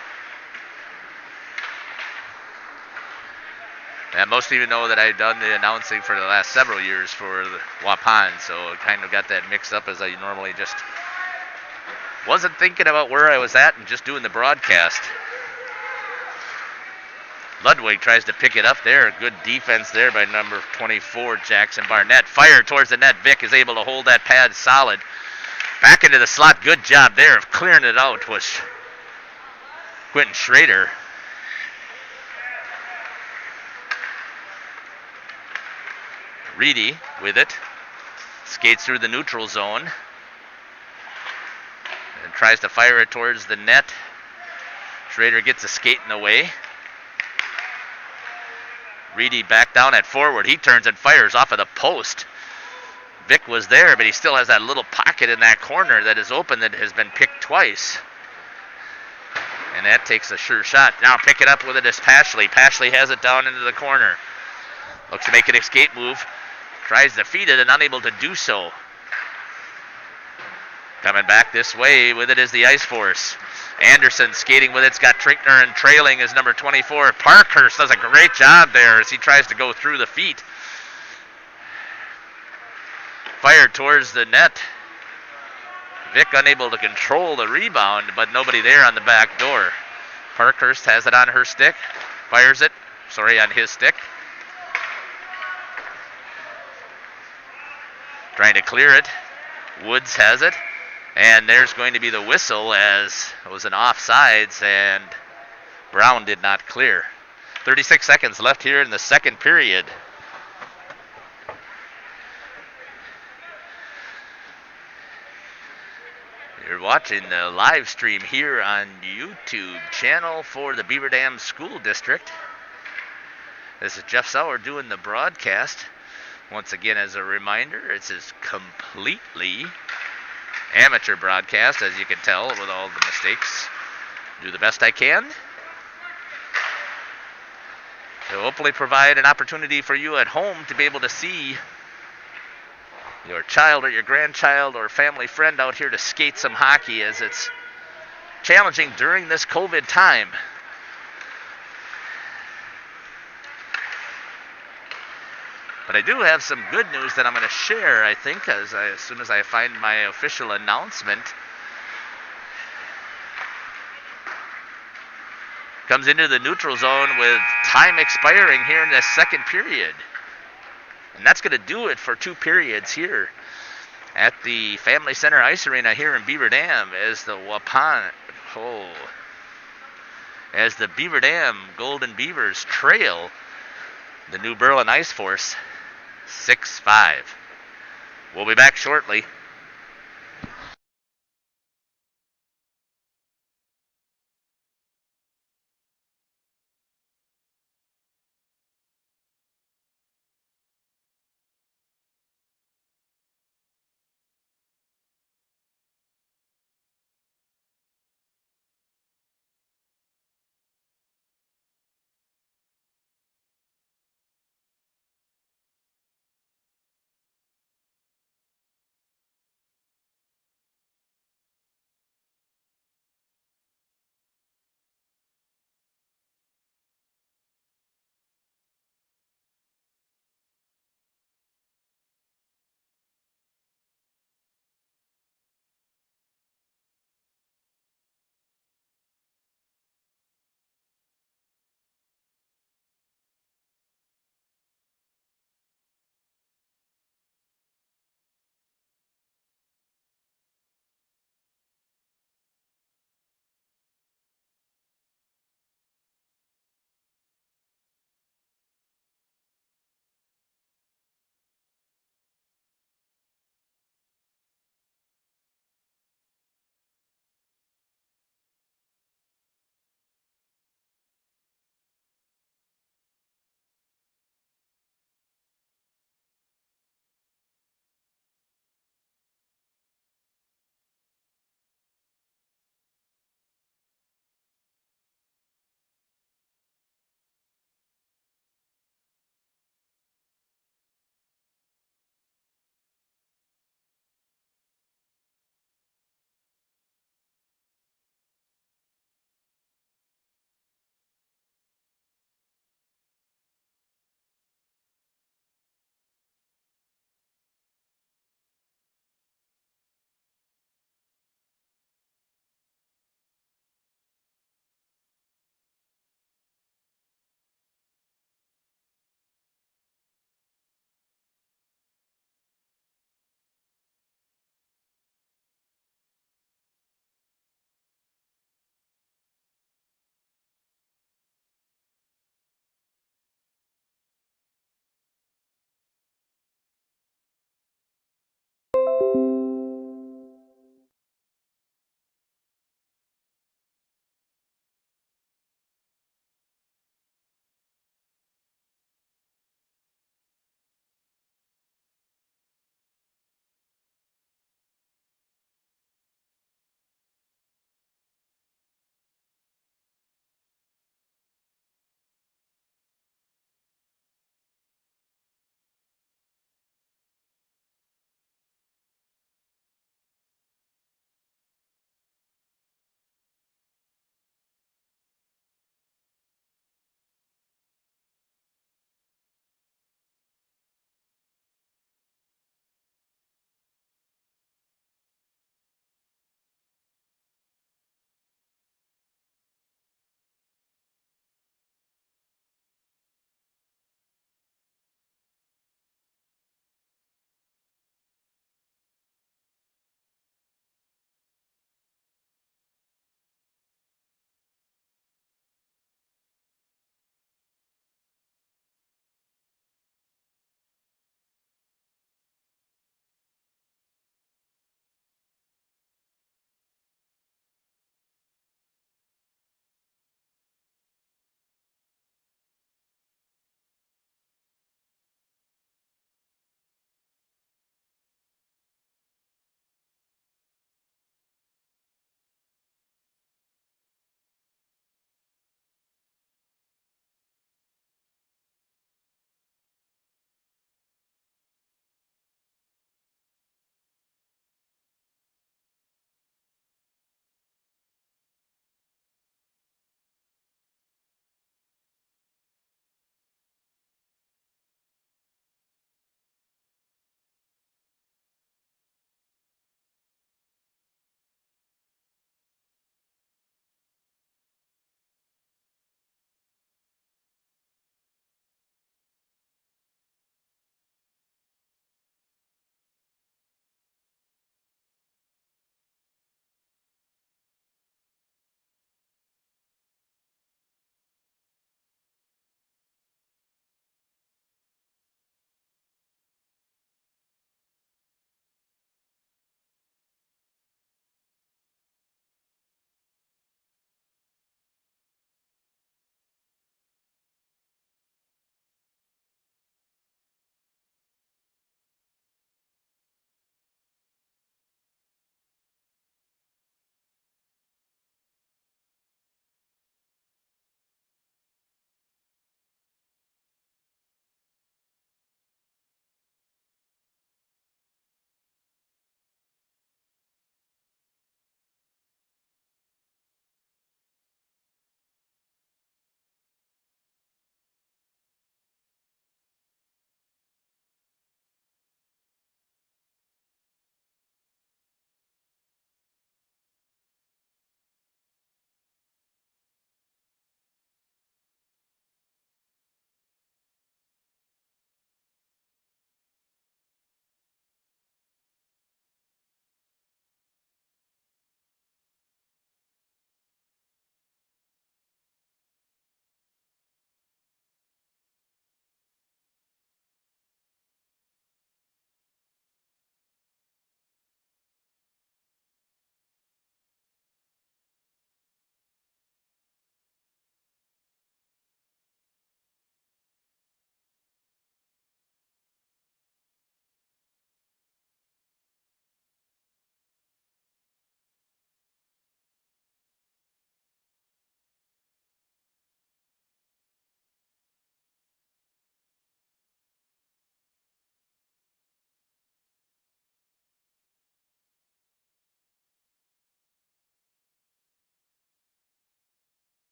And most of you know that I've done the announcing for the last several years for the Waupun, so I kind of got that mixed up as I normally just wasn't thinking about where I was at and just doing the broadcast. Ludwig tries to pick it up there. Good defense there by number 24, Jackson Barnett. Fire towards the net. Vic is able to hold that pad solid. Back into the slot. Good job there of clearing it out was Quentin Schrader. Reedy with it. Skates through the neutral zone. And tries to fire it towards the net. Schrader gets a skate in the way. Reedy back down at forward. He turns and fires off of the post. Vic was there, but he still has that little pocket in that corner that is open that has been picked twice. And that takes a sure shot. Now pick it up with it is Pashley. Pashley has it down into the corner. Looks to make an escape move. Tries to feed it and unable to do so. Coming back this way with it is the Ice Force. Anderson skating with it's got Trinkner and trailing is number 24. Parkhurst does a great job there as he tries to go through the feet. Fired towards the net. Vic unable to control the rebound, but nobody there on the back door. Parkhurst has it on her stick. Fires it. On his stick. Trying to clear it. Woods has it. And there's going to be the whistle as it was an offsides and Brown did not clear. 36 seconds left here in the second period. You're watching the live stream here on YouTube channel for the Beaver Dam School District. This is Jeff Sauer doing the broadcast. Once again, as a reminder, it's a completely amateur broadcast, as you can tell with all the mistakes. Do the best I can to hopefully provide an opportunity for you at home to be able to see your child or your grandchild or family friend out here to skate some hockey, as it's challenging during this COVID time. But I do have some good news that I'm going to share, I think, as soon as I find my official announcement. Comes into the neutral zone with time expiring here in the second period. And that's going to do it for 2 periods here at the Family Center Ice Arena here in Beaver Dam as the Beaver Dam Golden Beavers trail the New Berlin Ice Force 6-5. We'll be back shortly.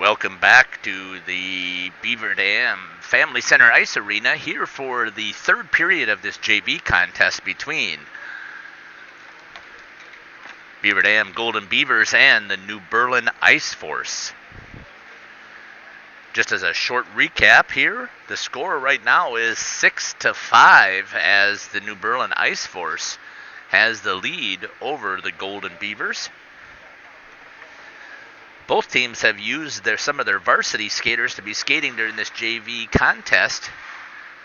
welcome back to the Beaver Dam Family Center Ice Arena here for the third period of this JV contest between Beaver Dam Golden Beavers and the New Berlin Ice Force. Just as a short recap here, the score right now is 6-5 as the New Berlin Ice Force has the lead over the Golden Beavers. Both teams have used some of their varsity skaters to be skating during this JV contest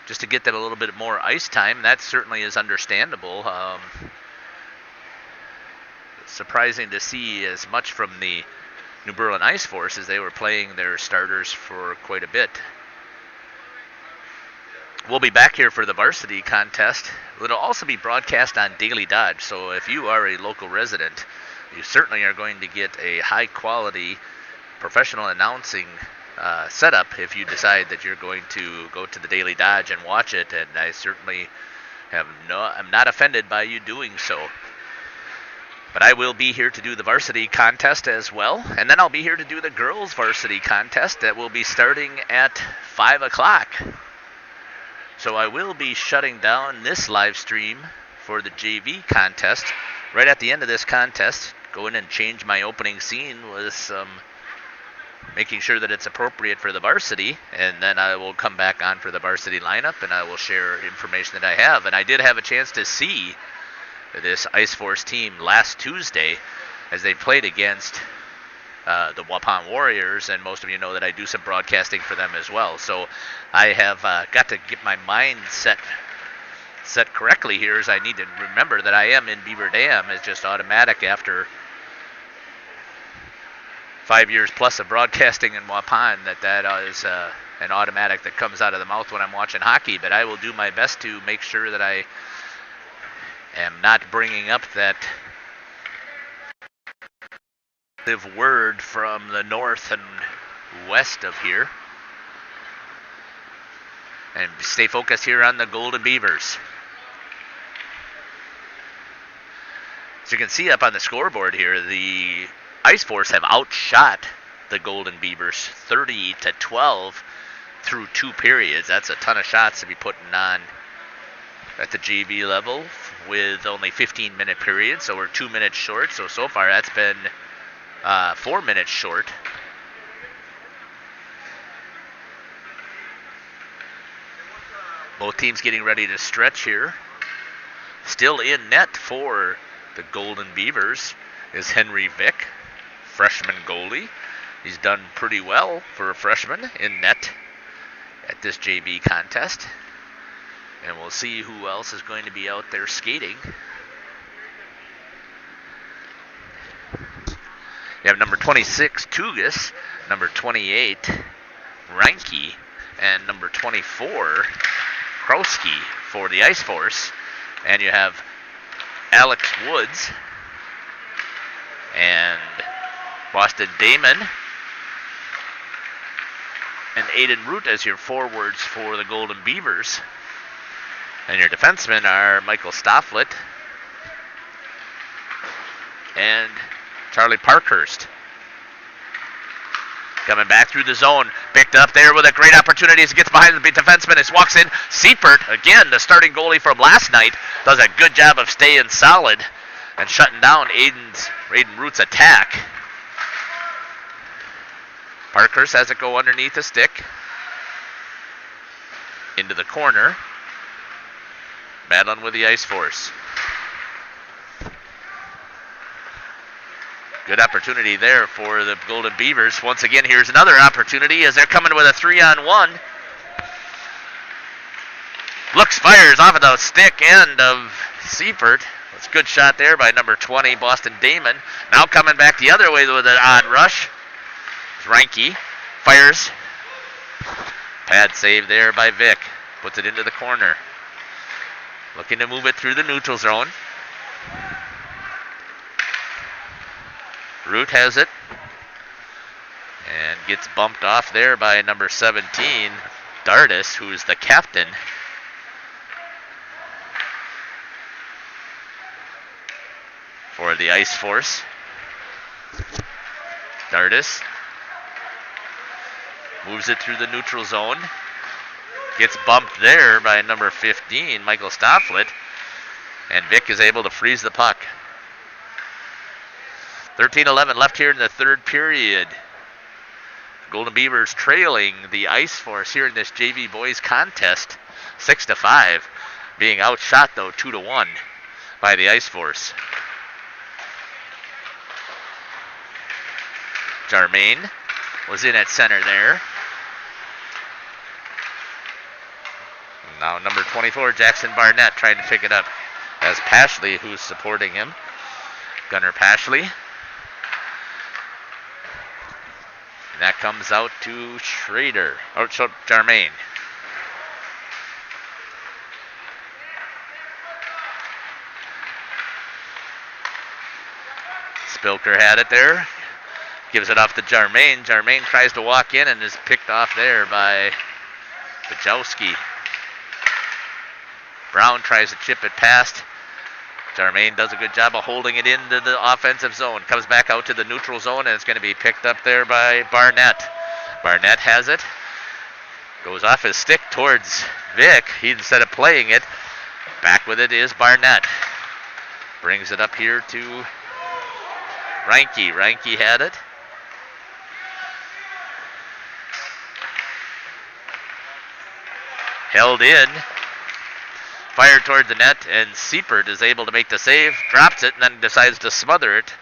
just to get them a little bit more ice time. That certainly is understandable. Surprising to see as much from the New Berlin Ice Force as they were playing their starters for quite a bit. We'll be back here for the varsity contest. It'll also be broadcast on Daily Dodge, so if you are a local resident, you certainly are going to get a high-quality professional announcing setup if you decide that you're going to go to the Daily Dodge and watch it, and I certainly I'm not offended by you doing so. But I will be here to do the varsity contest as well, and then I'll be here to do the girls' varsity contest that will be starting at 5 o'clock. So I will be shutting down this live stream for the JV contest right at the end of this contest. Go in and change my opening scene with some making sure that it's appropriate for the varsity, and then I will come back on for the varsity lineup and I will share information that I have. And I did have a chance to see this Ice Force team last Tuesday as they played against the Waupun Warriors, and most of you know that I do some broadcasting for them as well. So I have got to get my mind set correctly here, as I need to remember that I am in Beaver Dam. It's just automatic after 5 years plus of broadcasting in Waupun that is an automatic that comes out of the mouth when I'm watching hockey. But I will do my best to make sure that I am not bringing up that word from the north and west of here. And stay focused here on the Golden Beavers. As you can see up on the scoreboard here, the Ice Force have outshot the Golden Beavers 30-12 through 2 periods. That's a ton of shots to be putting on at the JV level with only 15-minute periods, so we're 2 minutes short. So far that's been 4 minutes short. Both teams getting ready to stretch here. Still in net for the Golden Beavers is Henry Vick, freshman goalie. He's done pretty well for a freshman in net at this JV contest. And we'll see who else is going to be out there skating. You have number 26, Tugas, number 28, Reinke, and number 24, Krowski for the Ice Force. And you have Alex Woods and Boston Damon and Aiden Root as your forwards for the Golden Beavers. And your defensemen are Michael Stofflet and Charlie Parkhurst. Coming back through the zone, picked up there with a great opportunity as he gets behind the defenseman. As walks in, Seipert, again, the starting goalie from last night, does a good job of staying solid and shutting down Aiden Root's attack. Parkhurst has it go underneath the stick into the corner. Battling with the Ice Force. Good opportunity there for the Golden Beavers. Once again, here's another opportunity as they're coming with a 3-on-1. Looks, fires off of the stick end of Seipert. That's a good shot there by number 20, Boston Damon. Now coming back the other way with an odd rush. Reinke fires. Pad save there by Vick. Puts it into the corner. Looking to move it through the neutral zone. Root has it. And gets bumped off there by number 17, Dardis, who's the captain. For the Ice Force. Dardis Moves it through the neutral zone. Gets bumped there by number 15, Michael Stofflet. And Vic is able to freeze the puck. 13-11 left here in the third period. Golden Beavers trailing the Ice Force here in this JV boys contest, 6-5. Being outshot though 2-1 by the Ice Force. Jarmaine was in at center there. Now number 24, Jackson Barnett, trying to pick it up as Pashley, who's supporting him. Gunnar Pashley. And that comes out to Schrader, or Jarmaine. Spilker had it there. Gives it off to Jarmaine. Jarmaine tries to walk in and is picked off there by Bajowski. Brown tries to chip it past. Jarmaine does a good job of holding it into the offensive zone. Comes back out to the neutral zone, and it's going to be picked up there by Barnett. Barnett has it. Goes off his stick towards Vic. He, instead of playing it, back with it is Barnett. Brings it up here to Reinke. Reinke had it. Held in. Fired toward the net, and Siepert is able to make the save, drops it, and then decides to smother it.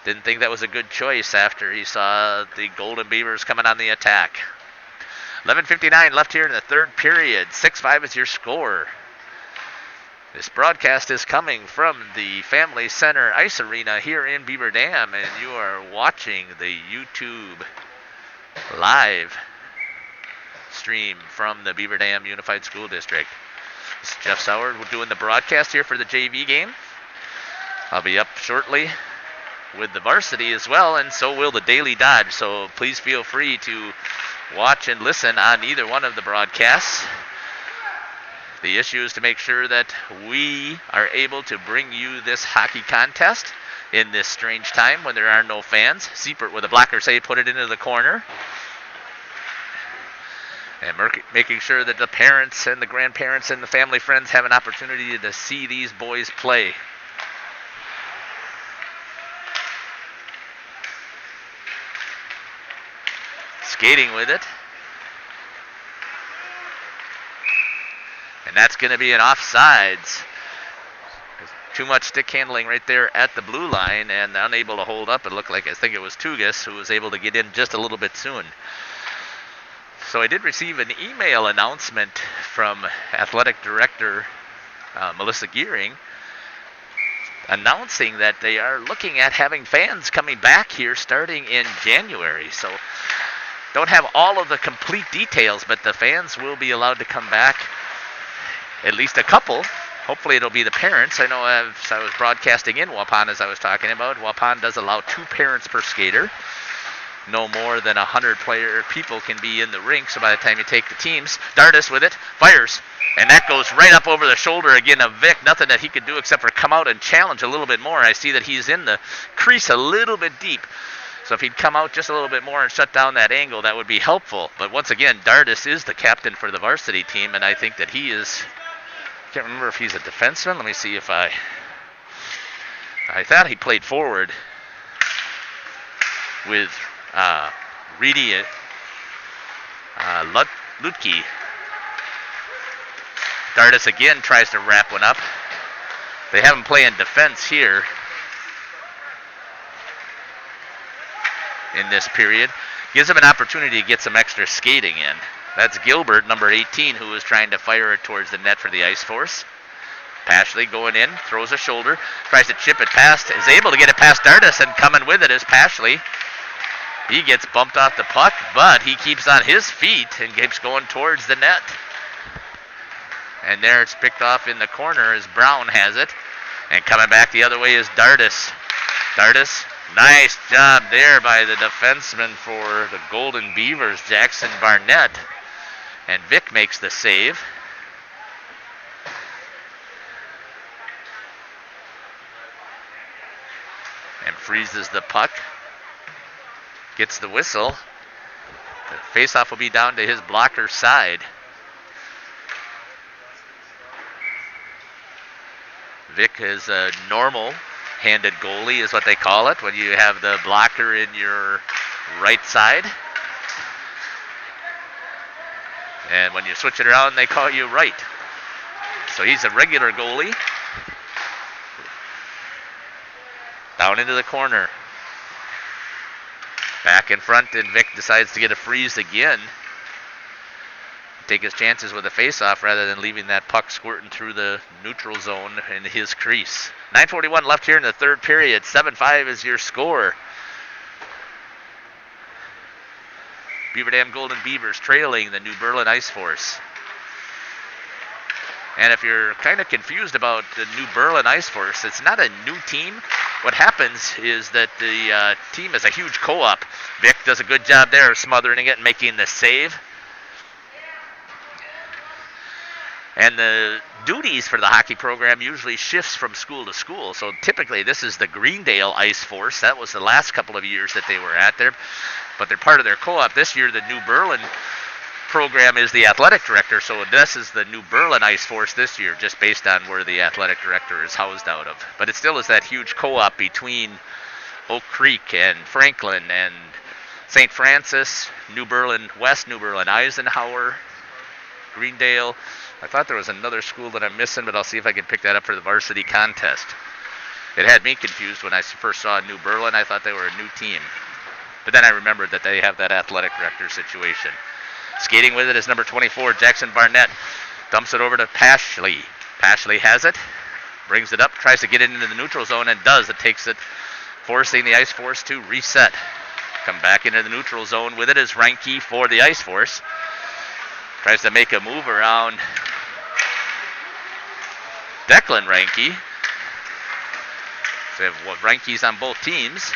Didn't think that was a good choice after he saw the Golden Beavers coming on the attack. 11:59 left here in the third period. 6-5 is your score. This broadcast is coming from the Family Center Ice Arena here in Beaver Dam, and you are watching the YouTube live stream from the Beaver Dam Unified School District. This is Jeff Sauer doing the broadcast here for the JV game. I'll be up shortly with the varsity as well, and so will the Daily Dodge. So please feel free to watch and listen on either one of the broadcasts. The issue is to make sure that we are able to bring you this hockey contest in this strange time when there are no fans. Siepert with a blocker save, put it into the corner. And making sure that the parents and the grandparents and the family friends have an opportunity to see these boys play. Skating with it. And that's going to be an offsides. Too much stick handling right there at the blue line and unable to hold up. It looked like, I think it was Tugas who was able to get in just a little bit soon. So I did receive an email announcement from Athletic Director Melissa Gearing announcing that they are looking at having fans coming back here starting in January. So don't have all of the complete details, but the fans will be allowed to come back, at least a couple. Hopefully it'll be the parents. I know as I was broadcasting in Waupun, as I was talking about, Waupun does allow 2 parents per skater. No more than 100 people can be in the rink, so by the time you take the teams, Dardis with it, fires, and that goes right up over the shoulder again of Vic. Nothing that he could do except for come out and challenge a little bit more. I see that he's in the crease a little bit deep, so if he'd come out just a little bit more and shut down that angle, that would be helpful. But once again, Dardis is the captain for the varsity team, and I think that he is, I can't remember if he's a defenseman. Let me see if I thought he played forward with Reedy Lutke. Dardis again tries to wrap one up. They have him playing defense here in this period. Gives him an opportunity to get some extra skating in. That's Gilbert, number 18, who is trying to fire it towards the net for the Ice Force. Pashley going in, throws a shoulder, tries to chip it past, is able to get it past Dardis, and coming with it is Pashley. He gets bumped off the puck, but he keeps on his feet and keeps going towards the net. And there it's picked off in the corner as Brown has it. And coming back the other way is Dardis. Dardis, nice job there by the defenseman for the Golden Beavers, Jackson Barnett. And Vic makes the save. And freezes the puck. Gets the whistle. Face-off will be down to his blocker side. Vic is a normal-handed goalie is what they call it when you have the blocker in your right side. And when you switch it around, they call you right. So he's a regular goalie. Down into the corner. Back in front, and Vic decides to get a freeze again. Take his chances with a face-off rather than leaving that puck squirting through the neutral zone in his crease. 9:41 left here in the third period. 7-5 is your score. Beaver Dam Golden Beavers trailing the New Berlin Ice Force. And if you're kind of confused about the New Berlin Ice Force, it's not a new team. What happens is that the team is a huge co-op. Vic does a good job there of smothering it and making the save. And the duties for the hockey program usually shifts from school to school. So typically this is the Greendale Ice Force. That was the last couple of years that they were at there. But they're part of their co-op. This year the New Berlin program is the athletic director. So this is the New Berlin Ice Force this year, just based on where the athletic director is housed out of. But it still is that huge co-op between Oak Creek and Franklin and St. Francis, New Berlin West, New Berlin Eisenhower, Greendale. I thought there was another school that I'm missing, but I'll see if I can pick that up for the varsity contest. It had me confused when I first saw New Berlin. I thought they were a new team. But then I remembered that they have that athletic director situation. Skating with it is number 24, Jackson Barnett. Dumps it over to Pashley. Pashley has it, brings it up, tries to get it into the neutral zone, and does. It takes it, forcing the Ice Force to reset. Come back into the neutral zone with it is Reinke for the Ice Force. Tries to make a move around Declan Reinke. So Reinke's on both teams.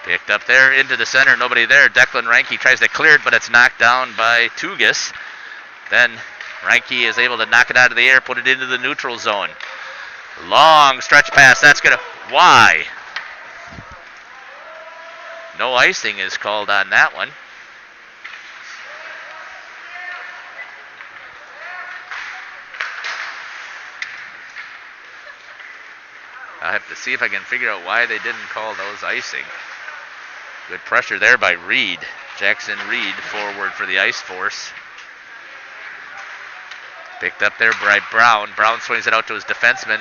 Picked up there into the center, nobody there. Declan Reinke tries to clear it, but it's knocked down by Tugas. Then Reinke is able to knock it out of the air, put it into the neutral zone. Long stretch pass, that's going to... Why? No icing is called on that one. I'll have to see if I can figure out why they didn't call those icing. Good pressure there by Reed. Jackson Reed forward for the Ice Force. Picked up there by Brown. Brown swings it out to his defenseman.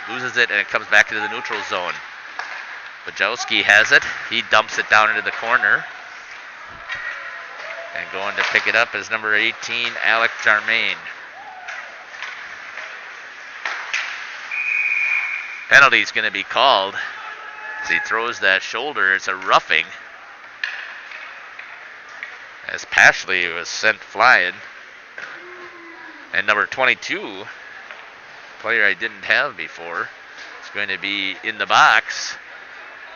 Loses it, and it comes back into the neutral zone. Bajowski has it. He dumps it down into the corner. And going to pick it up is number 18, Alec Jarmaine. Penalty's going to be called as he throws that shoulder. It's a roughing as Pashley was sent flying. And number 22, player I didn't have before, is going to be in the box.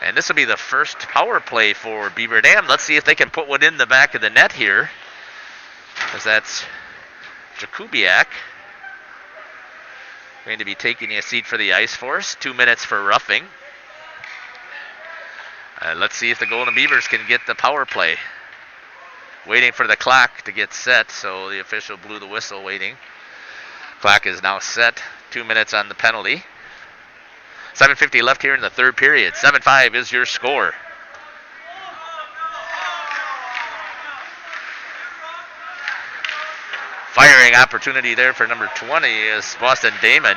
And this will be the first power play for Beaver Dam. Let's see if they can put one in the back of the net here, as that's Jakubiak going to be taking a seat for the Ice Force. 2 minutes for roughing. Let's see if the Golden Beavers can get the power play. Waiting for the clock to get set, so the official blew the whistle waiting. Clock is now set. 2 minutes on the penalty. 7:50 left here in the third period. 7-5 is your score. Firing opportunity there for number 20 is Boston Damon.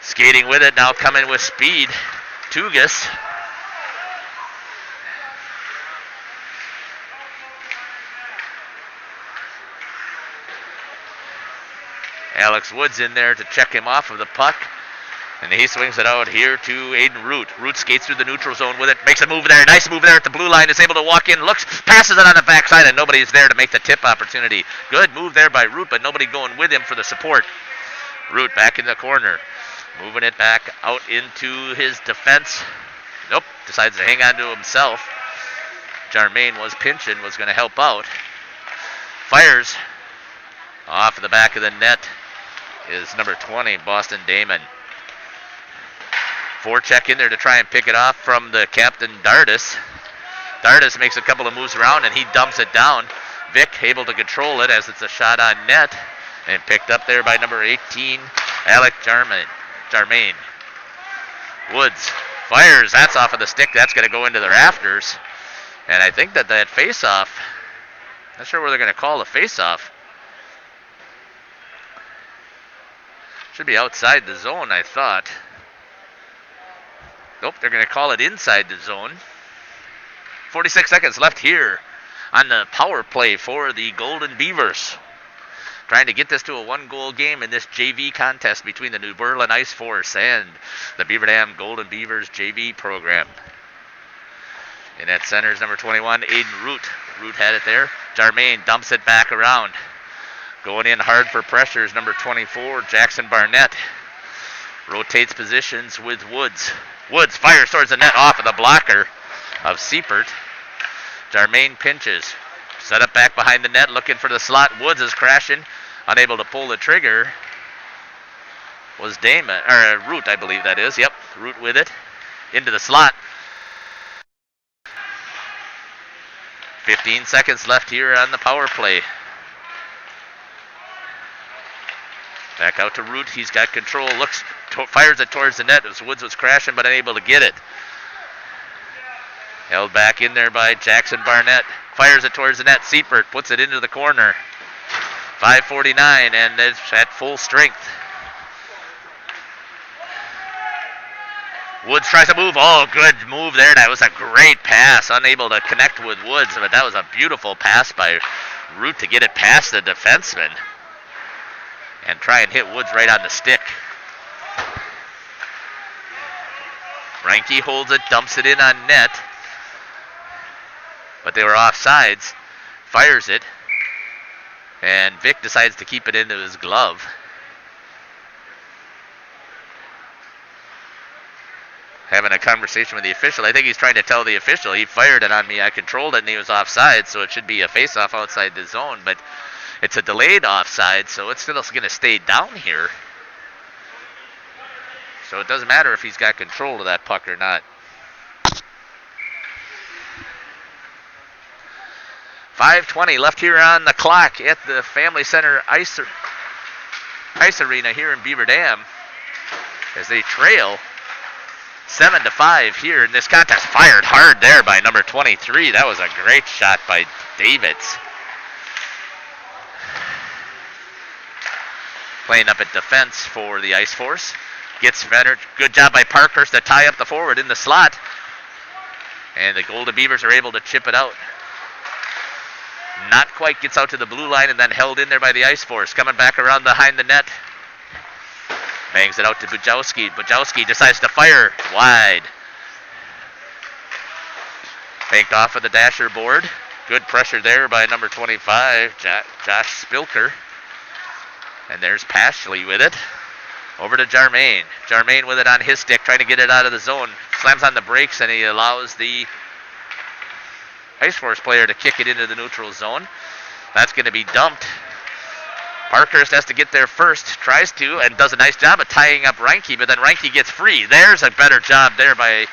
Skating with it, now coming with speed. Tugas. Alex Woods in there to check him off of the puck. And he swings it out here to Aiden Root. Root skates through the neutral zone with it. Makes a move there. Nice move there at the blue line. Is able to walk in. Looks. Passes it on the backside, and nobody's there to make the tip opportunity. Good move there by Root, but nobody going with him for the support. Root back in the corner. Moving it back out into his defense. Nope. Decides to hang on to himself. Jarmaine was pinching. Was going to help out. Fires. Off the back of the net is number 20, Boston Damon. Forecheck in there to try and pick it off from the captain, Dardis. Dardis makes a couple of moves around, and he dumps it down. Vic able to control it as it's a shot on net, and picked up there by number 18, Alec Jarmaine. Woods fires. That's off of the stick. That's going to go into the rafters. And I think that face-off, not sure where they're going to call the face-off. Should be outside the zone, I thought. Nope, they're going to call it inside the zone. 46 seconds left here on the power play for the Golden Beavers. Trying to get this to a one-goal game in this JV contest between the New Berlin Ice Force and the Beaver Dam Golden Beavers JV program. In at center is number 21, Aiden Root. Root had it there. Jarmaine dumps it back around. Going in hard for pressure is number 24, Jackson Barnett. Rotates positions with Woods. Woods fires towards the net off of the blocker of Seipert. Jarmaine pinches. Set up back behind the net, looking for the slot. Woods is crashing, unable to pull the trigger. Was Root, I believe that is. Yep, Root with it. Into the slot. 15 seconds left here on the power play. Back out to Root. He's got control. Fires it towards the net as Woods was crashing but unable to get it. Held back in there by Jackson Barnett. Fires it towards the net. Seipert puts it into the corner. 5:49 and it's at full strength. Woods tries to move. Oh, good move there. That was a great pass. Unable to connect with Woods, but that was a beautiful pass by Root to get it past the defenseman and try and hit Woods right on the stick. Reinke holds it, dumps it in on net, but they were offsides. Fires it, and Vic decides to keep it into his glove. Having a conversation with the official. I think he's trying to tell the official, he fired it on me, I controlled it, and he was offside, so it should be a face-off outside the zone, but it's a delayed offside, so it's still going to stay down here. So it doesn't matter if he's got control of that puck or not. 5:20 left here on the clock at the Family Center Ice Arena here in Beaver Dam as they trail 7-5 here in this contest. Fired hard there by number 23. That was a great shot by Davids. Playing up at defense for the Ice Force. Gets Fenner. Good job by Parkhurst to tie up the forward in the slot. And the Golden Beavers are able to chip it out. Not quite gets out to the blue line and then held in there by the Ice Force. Coming back around behind the net. Bangs it out to Bujowski. Bujowski decides to fire wide. Banked off of the dasher board. Good pressure there by number 25, Josh Spilker. And there's Pashley with it. Over to Jarmaine. Jarmaine with it on his stick, trying to get it out of the zone. Slams on the brakes, and he allows the Ice Force player to kick it into the neutral zone. That's going to be dumped. Parkhurst has to get there first, tries to, and does a nice job of tying up Reinke, but then Reinke gets free. There's a better job there by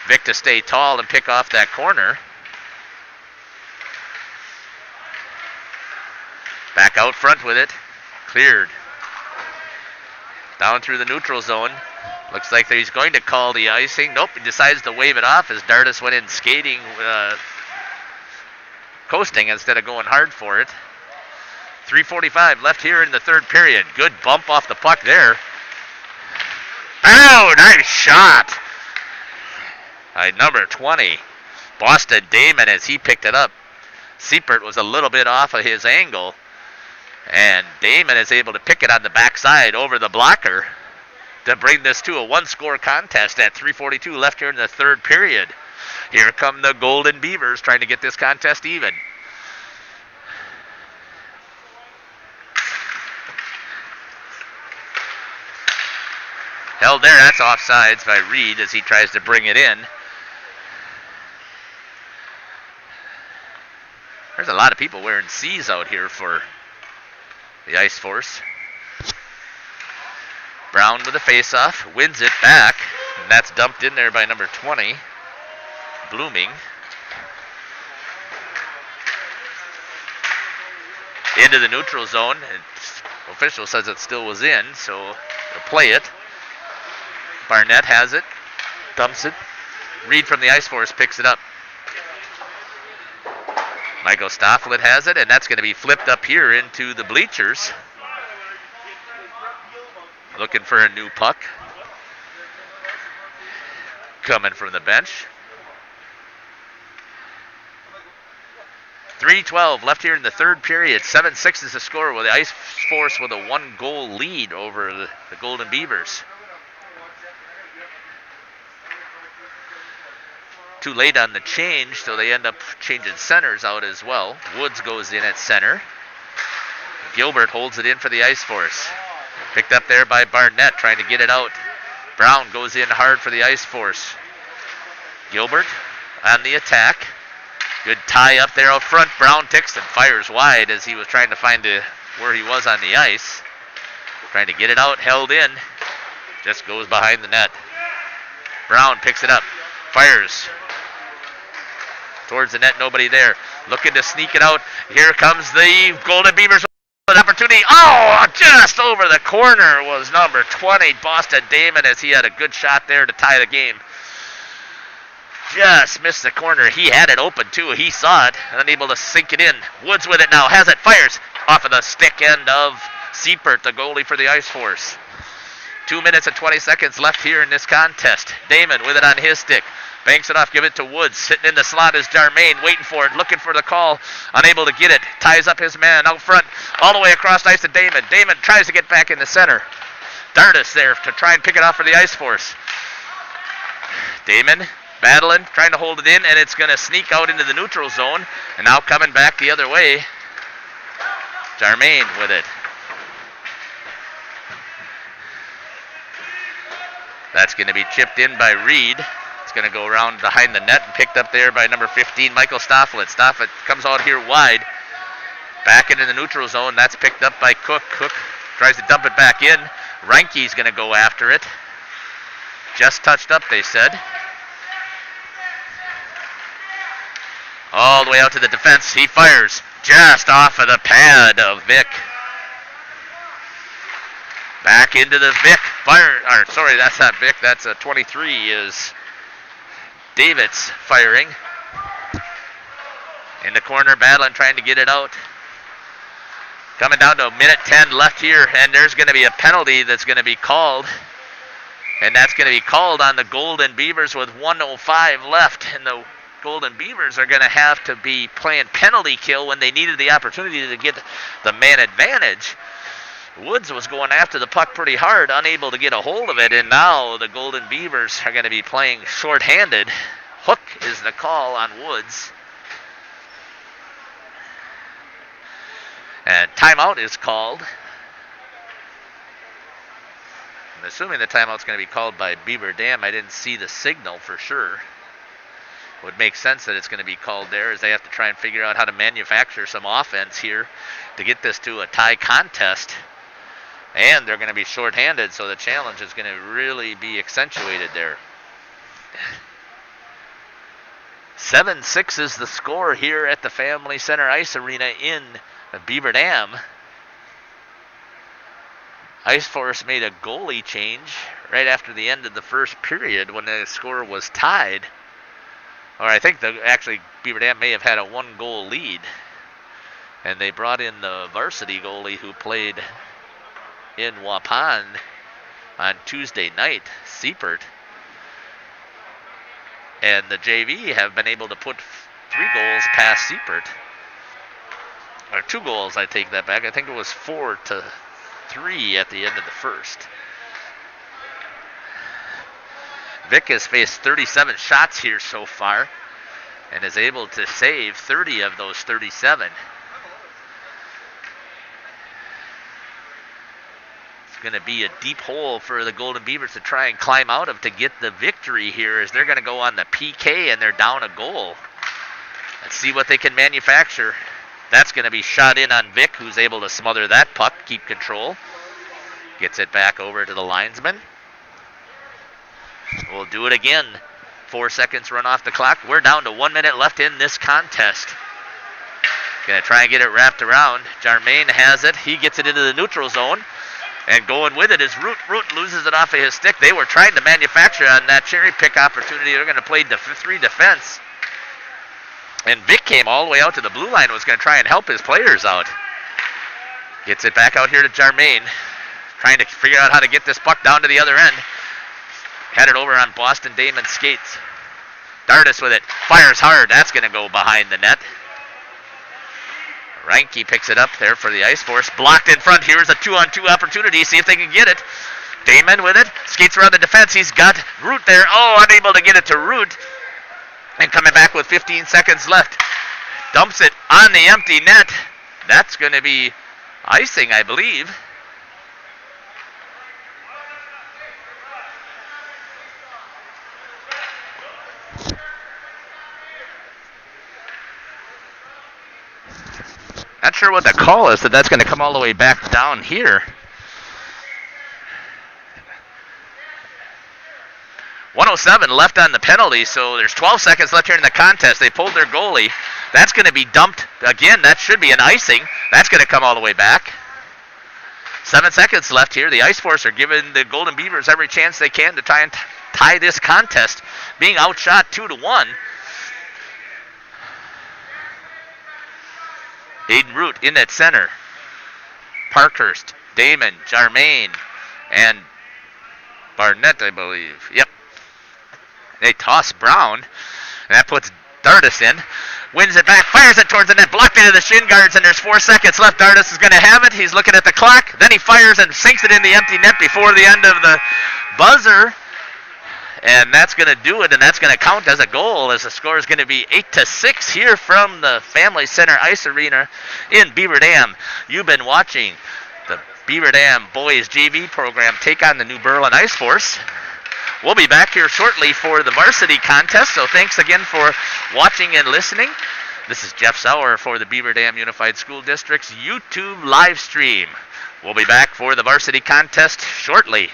Vic to stay tall and pick off that corner. Back out front with it. Cleared. Down through the neutral zone. Looks like he's going to call the icing. Nope, he decides to wave it off as Dardis went in skating, coasting instead of going hard for it. 3:45 left here in the third period. Good bump off the puck there. Oh, nice shot by number 20, Boston Damon, as he picked it up. Seipert was a little bit off of his angle, and Damon is able to pick it on the backside over the blocker to bring this to a one-score contest at 3:42 left here in the third period. Here come the Golden Beavers trying to get this contest even. Held there, that's offsides by Reed as he tries to bring it in. There's a lot of people wearing C's out here for the Ice Force. Brown with a face-off, wins it back, and that's dumped in there by number 20, Blooming. into the neutral zone. And official says it still was in, so they'll play it. Barnett has it, dumps it. Reed from the Ice Force picks it up. Michael Stofflet has it, and that's going to be flipped up here into the bleachers. Looking for a new puck. Coming from the bench. 3:12 left here in the third period. 7-6 is the score with the Ice Force with a 1-goal lead over the Golden Beavers. Too late on the change, so they end up changing centers out as well. Woods goes in at center. Gilbert holds it in for the Ice Force. Picked up there by Barnett, trying to get it out. Brown goes in hard for the Ice Force. Gilbert on the attack. Good tie up there out front. Brown ticks and fires wide as he was trying to find where he was on the ice. Trying to get it out, held in. Just goes behind the net. Brown picks it up, fires. Towards the net, nobody there. Looking to sneak it out. Here comes the Golden Beavers with an opportunity. Oh, just over the corner was number 20, Boston Damon, as he had a good shot there to tie the game. Just missed the corner. He had it open too. He saw it, unable to sink it in. Woods with it now, has it, fires off of the stick end of Seipert, the goalie for the Ice Force. 2 minutes and 20 seconds left here in this contest. Damon with it on his stick. Banks it off, give it to Woods. Sitting in the slot is Darmain, waiting for it, looking for the call. Unable to get it. Ties up his man out front, all the way across ice to Damon. Damon tries to get back in the center. Dardis there to try and pick it off for the Ice Force. Damon battling, trying to hold it in, and it's going to sneak out into the neutral zone. And now coming back the other way. Darmain with it. That's going to be chipped in by Reed. It's going to go around behind the net and picked up there by number 15, Michael Stofflet. Stofflet comes out here wide. Back into the neutral zone. That's picked up by Cook. Cook tries to dump it back in. Reinke's going to go after it. Just touched up, they said. All the way out to the defense. He fires just off of the pad of Vic. Back into the Vic. Sorry, that's not Vic. That's a 23 is Davids firing. In the corner, battling, trying to get it out. Coming down to a minute 10 left here, and there's going to be a penalty that's going to be called. And that's going to be called on the Golden Beavers with 1:05 left. And the Golden Beavers are going to have to be playing penalty kill when they needed the opportunity to get the man advantage. Woods was going after the puck pretty hard, unable to get a hold of it, and now the Golden Beavers are going to be playing shorthanded. Hook is the call on Woods. And timeout is called. I'm assuming the timeout's going to be called by Beaver Dam. I didn't see the signal for sure. Would make sense that it's going to be called there, as they have to try and figure out how to manufacture some offense here to get this to a tie contest. And they're going to be shorthanded, so the challenge is going to really be accentuated there. 7-6 is the score here at the Family Center Ice Arena in Beaver Dam. Ice Force made a goalie change right after the end of the first period when the score was tied. Or I think actually Beaver Dam may have had a 1-goal lead. And they brought in the varsity goalie who played in Waupun on Tuesday night, Seipert. And the JV have been able to put 3 goals past Seipert. Or 2 goals, I take that back. I think it was 4-3 at the end of the first. Vic has faced 37 shots here so far and is able to save 30 of those 37. It's going to be a deep hole for the Golden Beavers to try and climb out of to get the victory here, as they're going to go on the PK and they're down a goal. Let's see what they can manufacture. That's going to be shot in on Vic, who's able to smother that puck, keep control. Gets it back over to the linesman. We'll do it again. 4 seconds run off the clock. We're down to 1 minute left in this contest. Going to try and get it wrapped around. Jarmaine has it. He gets it into the neutral zone. And going with it is Root. Root loses it off of his stick. They were trying to manufacture on that cherry pick opportunity. They're going to play 3 defense. And Vic came all the way out to the blue line, was going to try and help his players out. Gets it back out here to Jarmaine. Trying to figure out how to get this puck down to the other end. Had it over on Boston Damon's skates. Dardis with it. Fires hard. That's going to go behind the net. Reinke picks it up there for the Ice Force. Blocked in front. Here's a 2-on-2 opportunity. See if they can get it. Damon with it. Skates around the defense. He's got Root there. Oh, unable to get it to Root. And coming back with 15 seconds left. Dumps it on the empty net. That's going to be icing, I believe. Not sure what the call is, that that's going to come all the way back down here. 1:07 left on the penalty, so there's 12 seconds left here in the contest. They pulled their goalie. That's going to be dumped. Again, that should be an icing. That's going to come all the way back. 7 seconds left here. The Ice Force are giving the Golden Beavers every chance they can to try and tie this contest, being outshot 2-1. Aiden Root in at center. Parkhurst, Damon, Jarmaine, and Barnett, I believe. Yep. They toss Brown, and that puts Dardis in. Wins it back, fires it towards the net, blocked into the shin guards, and there's 4 seconds left. Dardis is going to have it. He's looking at the clock. Then he fires and sinks it in the empty net before the end of the buzzer. And that's going to do it, and that's going to count as a goal, as the score is going to be 8-6 here from the Family Center Ice Arena in Beaver Dam. You've been watching the Beaver Dam Boys JV program take on the New Berlin Ice Force. We'll be back here shortly for the varsity contest, so thanks again for watching and listening. This is Jeff Sauer for the Beaver Dam Unified School District's YouTube live stream. We'll be back for the varsity contest shortly.